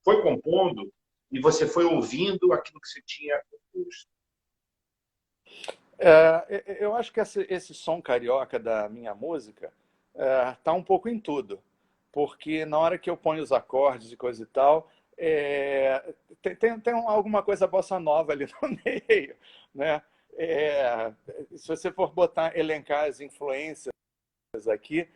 foi compondo e você foi ouvindo aquilo que você tinha composto.
Eu acho que esse som carioca da minha música tá um pouco em tudo, porque na hora que eu ponho os acordes e coisa e tal, tem alguma coisa bossa nova ali no meio, né? Se você for botar, elencar as influências aqui,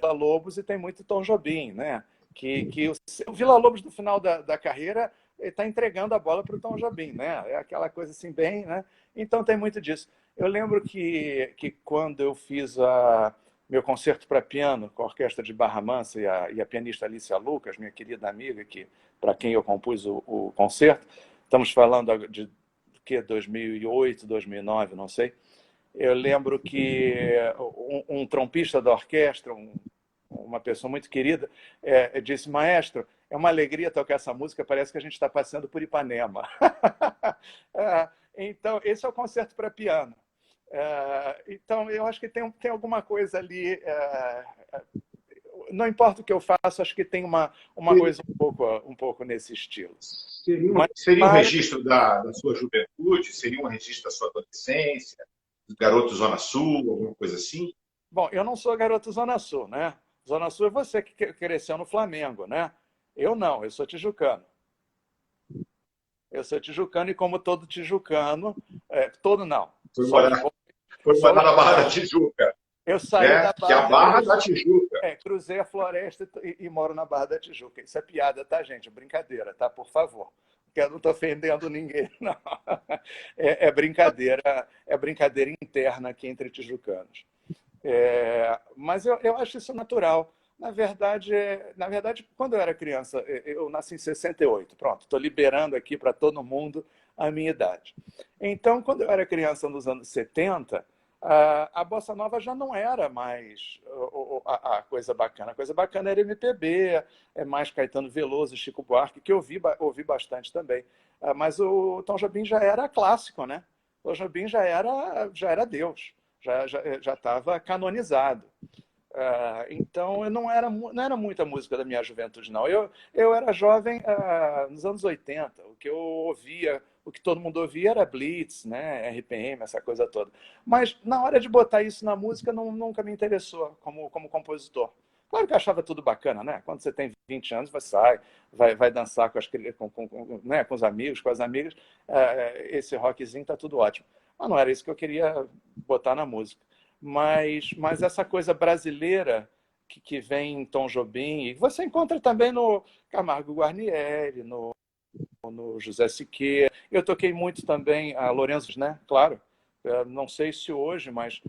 Villa-Lobos, e tem muito Tom Jobim, né? Que o Villa-Lobos, no final da carreira, está entregando a bola para o Tom Jobim, né? É aquela coisa assim, bem, né? Então tem muito disso. Eu lembro que quando eu fiz meu concerto para piano com a orquestra de Barra Mansa e a pianista Alicia Lucas, minha querida amiga, para quem eu compus o concerto, estamos falando de que 2008, 2009, não sei. Eu lembro que um trompista da orquestra, uma pessoa muito querida, disse: maestro, é uma alegria tocar essa música, parece que a gente está passando por Ipanema. Então, esse é o concerto para piano. Então, eu acho que tem alguma coisa ali. Não importa o que eu faço, acho que tem uma coisa um pouco nesse estilo.
Seria um registro da sua juventude? Seria um registro da sua adolescência? Garoto Zona Sul, alguma coisa assim?
Bom, eu não sou garoto Zona Sul, né? Zona Sul é você que cresceu no Flamengo, né? Eu não, eu sou tijucano. Eu sou tijucano e, como todo tijucano, todo não,
Foi morar na Barra da Tijuca.
Eu saí da
Barra, que é a Barra da Tijuca.
Cruzei a floresta e moro na Barra da Tijuca. Isso é piada, tá, gente? Brincadeira, tá? Por favor. Porque eu não estou ofendendo ninguém, não. É brincadeira interna aqui entre tijucanos. Mas eu acho isso natural. Na verdade, quando eu era criança, eu nasci em 68. Pronto, estou liberando aqui para todo mundo a minha idade. Então, quando eu era criança nos anos 70, a bossa nova já não era mais a coisa bacana. A coisa bacana era MPB, mais Caetano Veloso, Chico Buarque, que eu ouvi bastante também. Mas o Tom Jobim já era clássico, né? O Tom Jobim já era Deus, já estava canonizado. Então, não era muita música da minha juventude, não. Eu era jovem nos anos 80. O que eu ouvia, o que todo mundo ouvia era Blitz, né? RPM, essa coisa toda. Mas, na hora de botar isso na música, nunca me interessou como compositor. Claro que eu achava tudo bacana, né? Quando você tem 20 anos, vai dançar né? Com os amigos, com as amigas. Esse rockzinho tá tudo ótimo. Mas não era isso que eu queria botar na música. Mas essa coisa brasileira que vem em Tom Jobim, e você encontra também no Camargo Guarnieri, no José Siqueira. Eu toquei muito também a Lourenço, né? Claro. Não sei se hoje, mas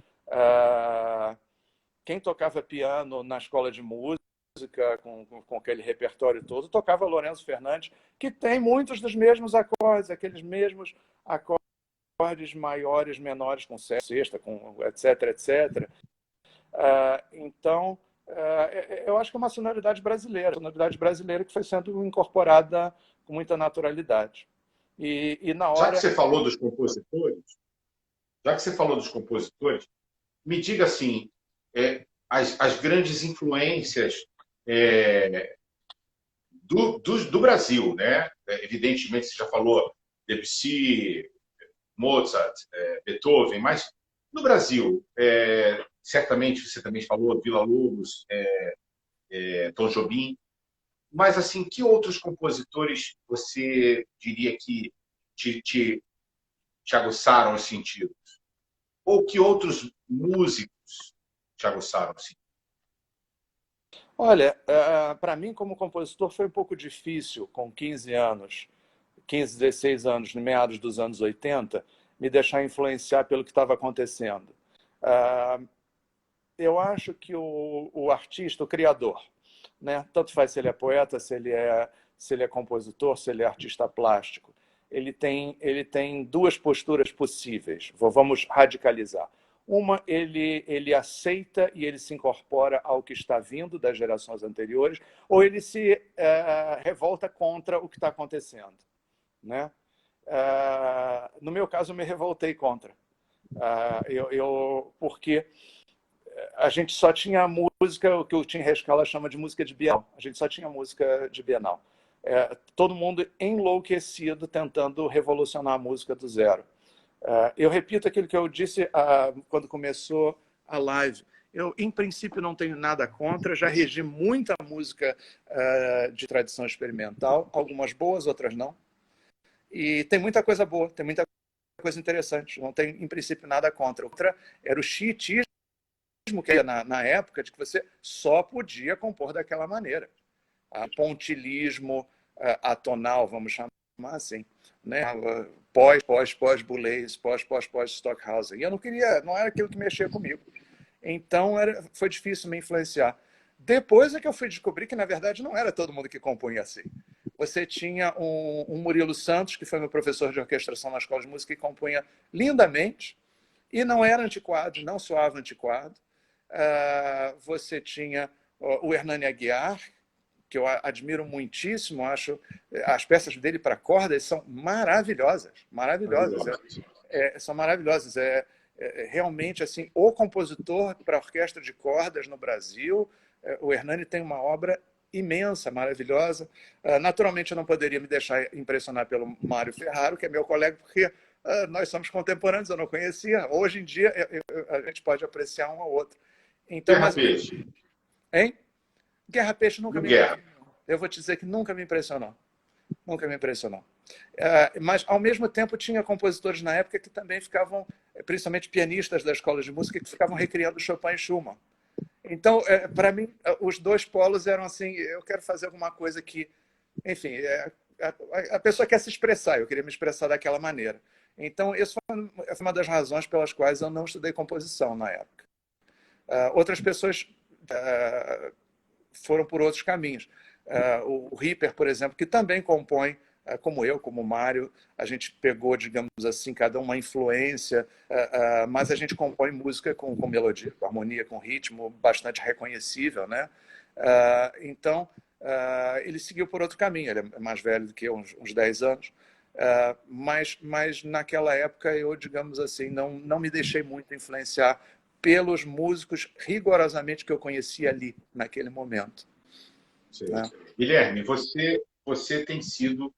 quem tocava piano na escola de música, com aquele repertório todo, tocava Lourenço Fernandes, que tem muitos dos mesmos acordes, aqueles mesmos acordes maiores, menores, com sexta, com etc, etc. Então, eu acho que é uma sonoridade brasileira que foi sendo incorporada com muita naturalidade. E na hora...
Já que você falou dos compositores, me diga assim, as grandes influências do Brasil, né? Evidentemente, você já falou Debussy, Mozart, Beethoven, mas no Brasil, certamente você também falou Villa-Lobos, Tom Jobim, mas assim, que outros compositores você diria que te aguçaram os sentidos? Ou que outros músicos te aguçaram os sentidos?
Olha, para mim, como compositor, foi um pouco difícil, com 15 anos, 15, 16 anos, no meados dos anos 80, me deixar influenciar pelo que estava acontecendo. Eu acho que o artista, o criador, né? Tanto faz se ele é poeta, se ele é compositor, se ele é artista plástico, ele tem duas posturas possíveis. Vamos radicalizar. Uma, ele aceita e ele se incorpora ao que está vindo das gerações anteriores, ou ele se revolta contra o que está acontecendo, né? No meu caso, eu me revoltei contra. Porque a gente só tinha música, o que o Tim Rescala chama de música de Bienal. A gente só tinha música de Bienal. Todo mundo enlouquecido tentando revolucionar a música do zero. Eu repito aquilo que eu disse quando começou a live. Eu, em princípio, não tenho nada contra, já regi muita música de tradição experimental, algumas boas, outras não. E tem muita coisa boa, tem muita coisa interessante, não tenho, em princípio, nada contra. Outra era o xiitismo, que era na época de que você só podia compor daquela maneira. Pontilismo atonal, vamos chamar assim, né? Pós-Boulez, pós-Stockhausen. E eu não queria, não era aquilo que mexia comigo. Então foi difícil me influenciar. Depois é que eu fui descobrir que, na verdade, não era todo mundo que compunha assim. Você tinha um Murilo Santos, que foi meu professor de orquestração na escola de música, que compunha lindamente, e não era antiquado, não soava antiquado. Você tinha o Hernani Aguiar, que eu admiro muitíssimo, acho as peças dele para cordas são maravilhosas, maravilhosas, são maravilhosas. Realmente assim o compositor para orquestra de cordas no Brasil. O Hernani tem uma obra imensa, maravilhosa. Naturalmente, eu não poderia me deixar impressionar pelo Mário Ferraro, que é meu colega, porque nós somos contemporâneos, eu não conhecia. Hoje em dia, a gente pode apreciar um ao outro. Então,
Guerra Peixe.
Hein? Guerra Peixe nunca me
impressionou.
Eu vou te dizer que nunca me impressionou. Nunca me impressionou. Mas, ao mesmo tempo, tinha compositores na época que também ficavam, principalmente pianistas da escola de música, que ficavam recriando Chopin e Schumann. Então, para mim, os dois polos eram assim, eu quero fazer alguma coisa que, enfim, a pessoa quer se expressar, eu queria me expressar daquela maneira. Então, essa foi uma das razões pelas quais eu não estudei composição na época. Outras pessoas foram por outros caminhos. O Ripper, por exemplo, que também compõe, como eu, como o Mário, a gente pegou, digamos assim, cada uma influência, mas a gente compõe música com melodia, com harmonia, com ritmo, bastante reconhecível, né? Então, ele seguiu por outro caminho, ele é mais velho do que eu, uns 10 anos, mas naquela época eu, digamos assim, não me deixei muito influenciar pelos músicos rigorosamente que eu conhecia ali, naquele momento.
Né? Guilherme, você tem sido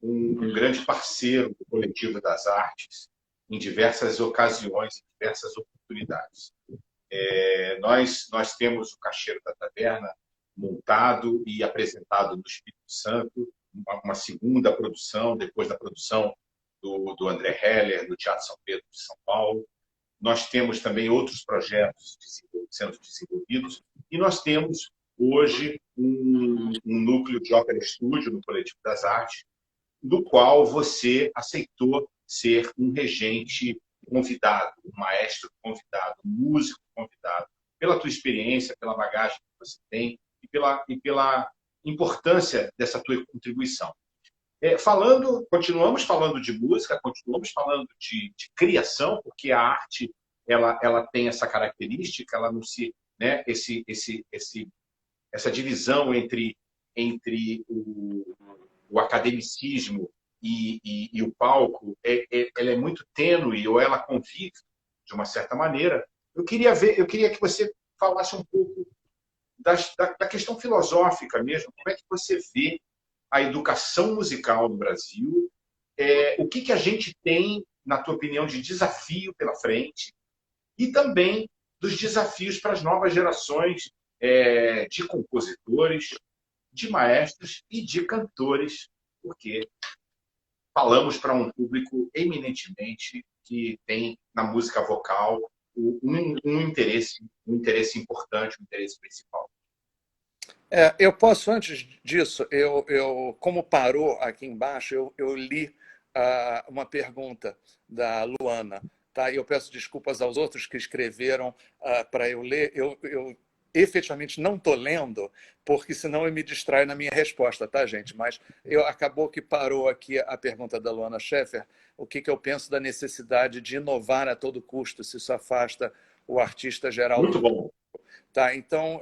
um grande parceiro do Coletivo das Artes em diversas ocasiões, em diversas oportunidades. Nós temos o Cacheiro da Taverna montado e apresentado no Espírito Santo, uma segunda produção, depois da produção do André Heller, do Teatro São Pedro de São Paulo. Nós temos também outros projetos sendo desenvolvidos e nós temos hoje um núcleo de ópera estúdio no Coletivo das Artes, do qual você aceitou ser um regente convidado, um maestro convidado, um músico convidado, pela tua experiência, pela bagagem que você tem e pela importância dessa tua contribuição. Continuamos falando de música, continuamos falando de criação, porque a arte ela tem essa característica, ela não se, né, essa divisão entre o academicismo e o palco, ela é muito tênue, ou ela convive de uma certa maneira. Eu queria que você falasse um pouco da questão filosófica mesmo, como é que você vê a educação musical no Brasil, o que a gente tem, na tua opinião, de desafio pela frente, e também dos desafios para as novas gerações de compositores, de maestros e de cantores, porque falamos para um público eminentemente que tem na música vocal um interesse importante, um interesse principal.
Eu posso, antes disso, como parou aqui embaixo, eu li uma pergunta da Luana. Tá? E eu peço desculpas aos outros que escreveram para eu ler. Eu efetivamente não estou lendo, porque senão eu me distraio na minha resposta, tá, gente? Mas acabou que parou aqui a pergunta da Luana Scheffer, o que eu penso da necessidade de inovar a todo custo, se isso afasta o artista geral.
Muito bom.
Tá, então,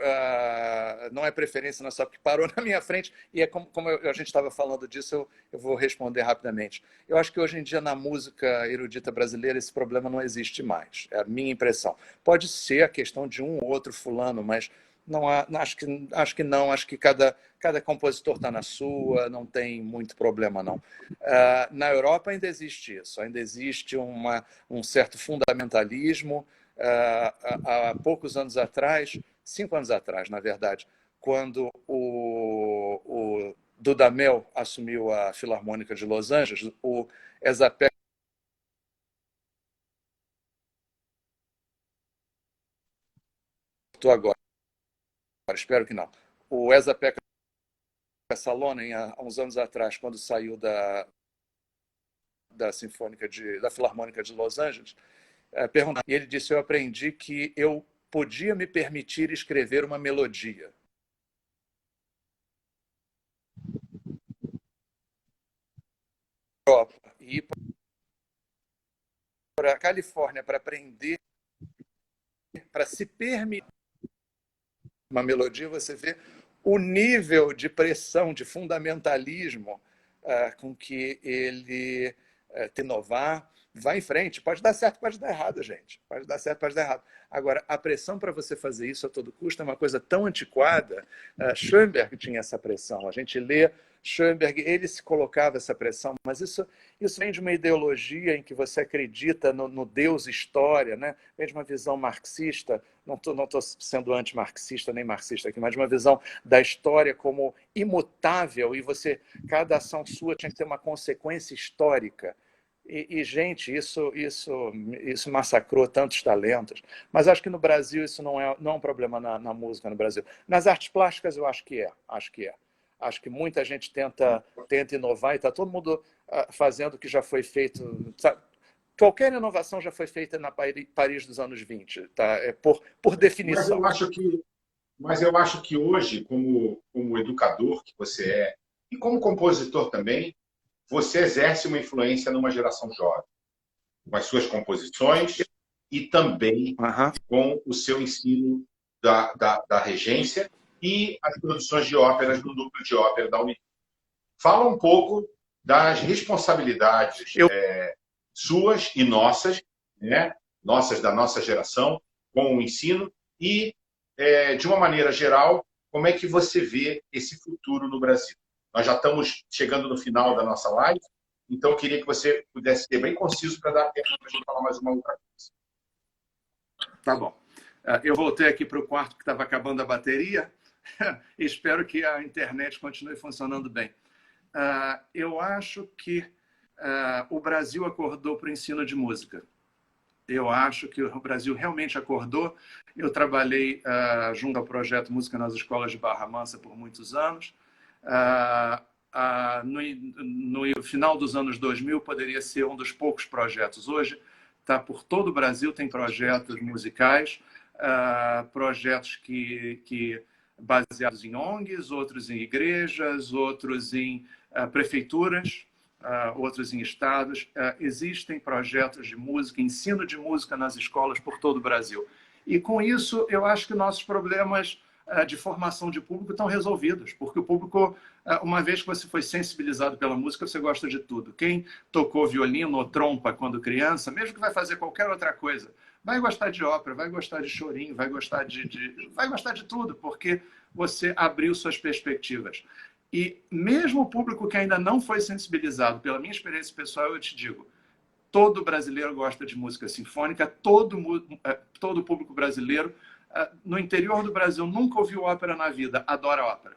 não é preferência, não é só porque parou na minha frente, e como a gente estava falando disso, eu vou responder rapidamente. Eu acho que hoje em dia, na música erudita brasileira, esse problema não existe mais, é a minha impressão. Pode ser a questão de um ou outro fulano, mas Não há, acho que não, acho que cada compositor está na sua, não tem muito problema, não. Na Europa ainda existe isso, ainda existe um certo fundamentalismo. Há poucos anos atrás, 5 anos atrás, na verdade, quando o Dudamel assumiu a Filarmônica de Los Angeles, o Esa agora, espero que não. O Esa-Pekka Salonen, há uns anos atrás, quando saiu da Filarmônica de Los Angeles, e ele disse: eu aprendi que eu podia me permitir escrever uma melodia. E ir para a Califórnia para aprender, para se permitir uma melodia, você vê o nível de pressão, de fundamentalismo com que ele tem que inovar. Vai em frente, pode dar certo, pode dar errado, gente. Pode dar certo, pode dar errado. Agora, a pressão para você fazer isso a todo custo é uma coisa tão antiquada. Schoenberg tinha essa pressão. A gente lê Schoenberg, ele se colocava essa pressão, mas isso vem de uma ideologia em que você acredita no Deus história, né? Vem de uma visão marxista. Não estou sendo anti-marxista nem marxista aqui, mas de uma visão da história como imutável, e cada ação sua tinha que ter uma consequência histórica. Gente, isso massacrou tantos talentos. Mas acho que no Brasil isso não é um problema na música no Brasil. Nas artes plásticas eu acho que é. Acho que muita gente tenta inovar e está todo mundo fazendo o que já foi feito. Sabe? Qualquer inovação já foi feita na Paris dos anos 20, tá? Por definição.
Mas eu acho que hoje, como educador que você é, e como compositor também, você exerce uma influência numa geração jovem, com as suas composições e também com o seu ensino da regência e as produções de óperas do núcleo de ópera da Unirio. Fala um pouco das responsabilidades suas e nossas, né? Nossas da nossa geração, com o ensino e, de uma maneira geral, como é que você vê esse futuro no Brasil? Nós já estamos chegando no final da nossa live, então eu queria que você pudesse ser bem conciso para dar tempo para a gente falar mais uma outra coisa.
Tá bom. Eu voltei aqui para o quarto que estava acabando a bateria. Espero que a internet continue funcionando bem. Eu acho que o Brasil acordou para o ensino de música. Eu acho que o Brasil realmente acordou. Eu trabalhei junto ao projeto Música nas Escolas de Barra Mansa por muitos anos. No final dos anos 2000 poderia ser um dos poucos projetos. Hoje está por todo o Brasil, tem projetos musicais, projetos que baseados em ONGs, outros em igrejas, outros em prefeituras, outros em estados. Existem projetos de música, ensino de música nas escolas por todo o Brasil. E com isso eu acho que nossos problemas de formação de público estão resolvidos, porque o público, uma vez que você foi sensibilizado pela música, você gosta de tudo. Quem tocou violino ou trompa quando criança, mesmo que vai fazer qualquer outra coisa, vai gostar de ópera, vai gostar de chorinho, vai gostar de tudo, porque você abriu suas perspectivas. E mesmo o público que ainda não foi sensibilizado, pela minha experiência pessoal, eu te digo, todo brasileiro gosta de música sinfônica, todo público brasileiro no interior do Brasil nunca ouviu ópera na vida, adora ópera.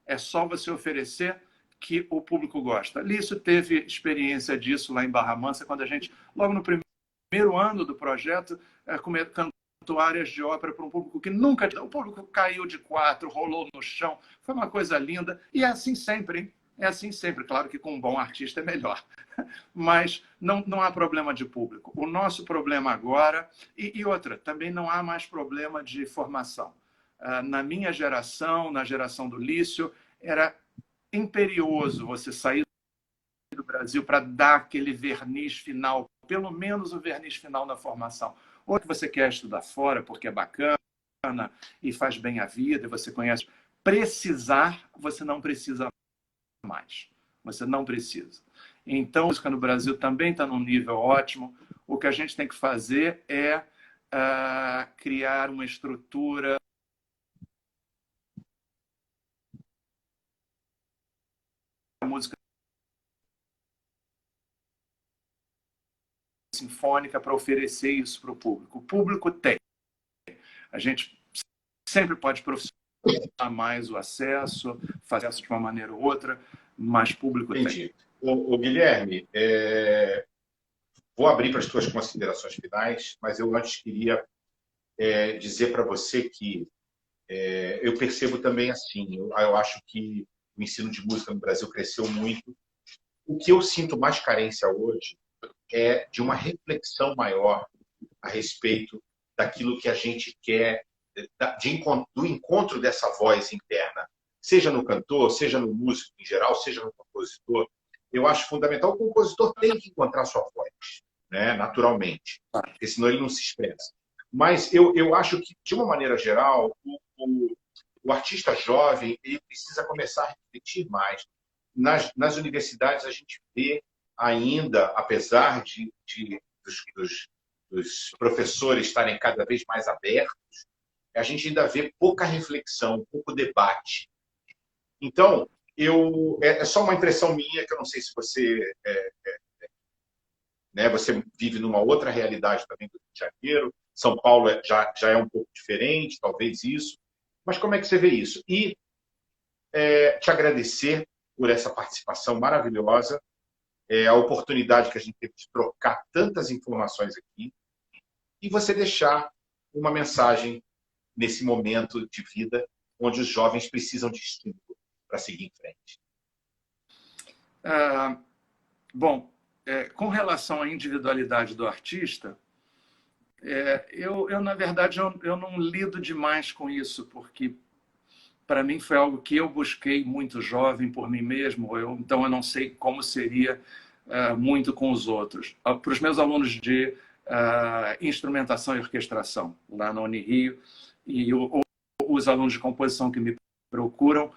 É só você oferecer que o público gosta. Lício teve experiência disso lá em Barra Mansa, quando a gente, logo no primeiro ano do projeto, cantou áreas de ópera para um público que nunca... O público caiu de quatro, rolou no chão, foi uma coisa linda. E é assim sempre, hein? É assim sempre. Claro que com um bom artista é melhor. Mas não há problema de público. O nosso problema agora... E outra, também não há mais problema de formação. Na minha geração, na geração do Lício, era imperioso você sair do Brasil para dar aquele verniz final, pelo menos o verniz final na formação. Ou que você quer estudar fora porque é bacana e faz bem a vida, e você conhece. Precisar, você não precisa mais. Você não precisa. Então, a música no Brasil também está num nível ótimo. O que a gente tem que fazer é criar uma estrutura música sinfônica para oferecer isso para o público. O público tem. A gente sempre pode profissionalizar mais o acesso, fazer isso de uma maneira ou outra, mas público
Entendi.
tem.
O Guilherme, vou abrir para as tuas considerações finais, mas eu antes queria dizer para você que eu percebo também assim, eu acho que o ensino de música no Brasil cresceu muito. O que eu sinto mais carência hoje é de uma reflexão maior a respeito daquilo que a gente quer, do encontro dessa voz interna, seja no cantor, seja no músico em geral, seja no compositor. Eu acho fundamental. O compositor tem que encontrar sua voz, né, naturalmente, porque senão ele não se expressa. Mas eu acho que, de uma maneira geral, o artista jovem ele precisa começar a refletir mais. Nas universidades, a gente vê ainda, apesar dos professores estarem cada vez mais abertos, a gente ainda vê pouca reflexão, pouco debate. Então, é só uma impressão minha, que eu não sei se você você vive numa outra realidade também do Rio de Janeiro. São Paulo já é um pouco diferente, talvez isso. Mas como é que você vê isso? E te agradecer por essa participação maravilhosa, a oportunidade que a gente teve de trocar tantas informações aqui, e você deixar uma mensagem nesse momento de vida onde os jovens precisam de estímulo para seguir em frente.
Bom, com relação à individualidade do artista, na verdade, eu não lido demais com isso, porque para mim foi algo que eu busquei muito jovem por mim mesmo, então eu não sei como seria muito com os outros. Para os meus alunos de instrumentação e orquestração, lá na Unirio, e os alunos de composição que me procuram,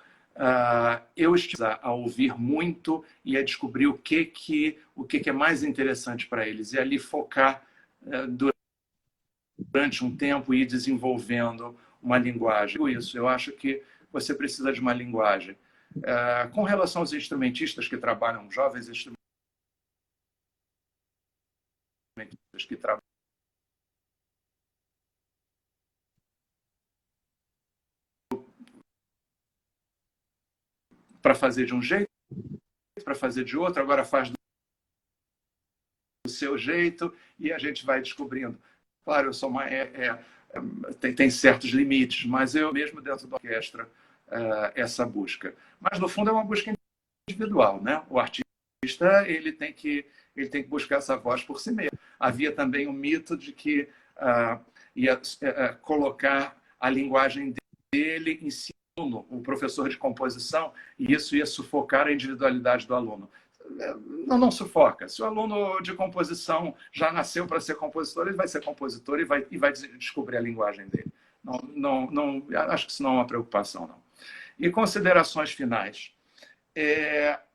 eu estive a ouvir muito e a descobrir o que é mais interessante para eles, e ali focar durante um tempo e ir desenvolvendo uma linguagem. Isso, eu acho que você precisa de uma linguagem. Com relação aos instrumentistas que trabalham, jovens instrumentistas que trabalham para fazer de um jeito, para fazer de outro, agora faz do seu jeito e a gente vai descobrindo. Claro, eu sou tem certos limites, mas eu mesmo dentro da orquestra essa busca. Mas no fundo é uma busca individual, né? O artista ele tem que buscar essa voz por si mesmo. Havia também o mito de que ia colocar a linguagem dele em cima do aluno, o professor de composição, e isso ia sufocar a individualidade do aluno. Não sufoca. Se o aluno de composição já nasceu para ser compositor, ele vai ser compositor e vai descobrir a linguagem dele. Não, acho que isso não é uma preocupação, não. E considerações finais.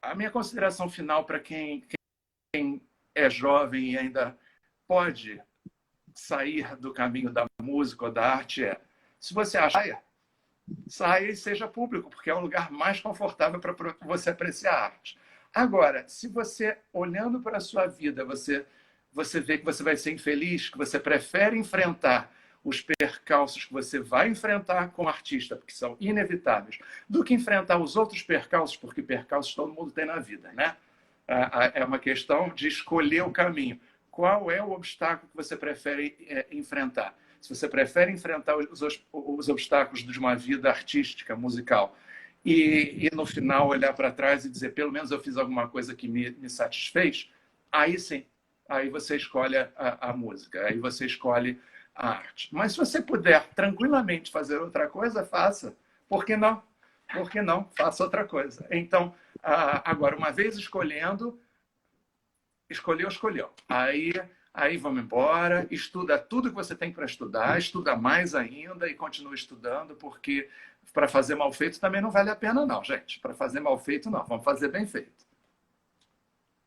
A minha consideração final para quem é jovem e ainda pode sair do caminho da música ou da arte se você achar, saia e seja público, porque é o lugar mais confortável para você apreciar a arte. Agora, se você, olhando para a sua vida, você vê que você vai ser infeliz, que você prefere enfrentar os percalços que você vai enfrentar como artista, porque são inevitáveis, do que enfrentar os outros percalços, porque percalços todo mundo tem na vida, né? É uma questão de escolher o caminho. Qual é o obstáculo que você prefere enfrentar? Se você prefere enfrentar os obstáculos de uma vida artística, musical, e no final olhar para trás e dizer, pelo menos eu fiz alguma coisa que me satisfez, aí sim, aí você escolhe a música, aí você escolhe a arte. Mas se você puder tranquilamente fazer outra coisa, faça. Por que não? Por que não? Faça outra coisa. Então, agora, uma vez escolhendo, escolheu. Aí vamos embora, estuda tudo que você tem para estudar, estuda mais ainda e continua estudando, porque para fazer mal feito também não vale a pena, não, gente. Para fazer mal feito, não. Vamos fazer bem feito.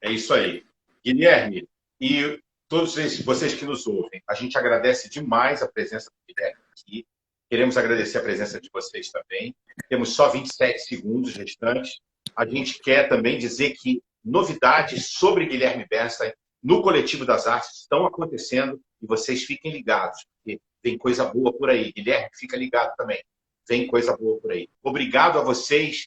É isso aí. Guilherme, e todos vocês que nos ouvem, a gente agradece demais a presença do Guilherme aqui. Queremos agradecer a presença de vocês também. Temos só 27 segundos restantes. a gente quer também dizer que novidades sobre Guilherme Bernstein no Coletivo das Artes estão acontecendo e vocês fiquem ligados, porque tem coisa boa por aí. Guilherme, fica ligado também. Tem coisa boa por aí. Obrigado a vocês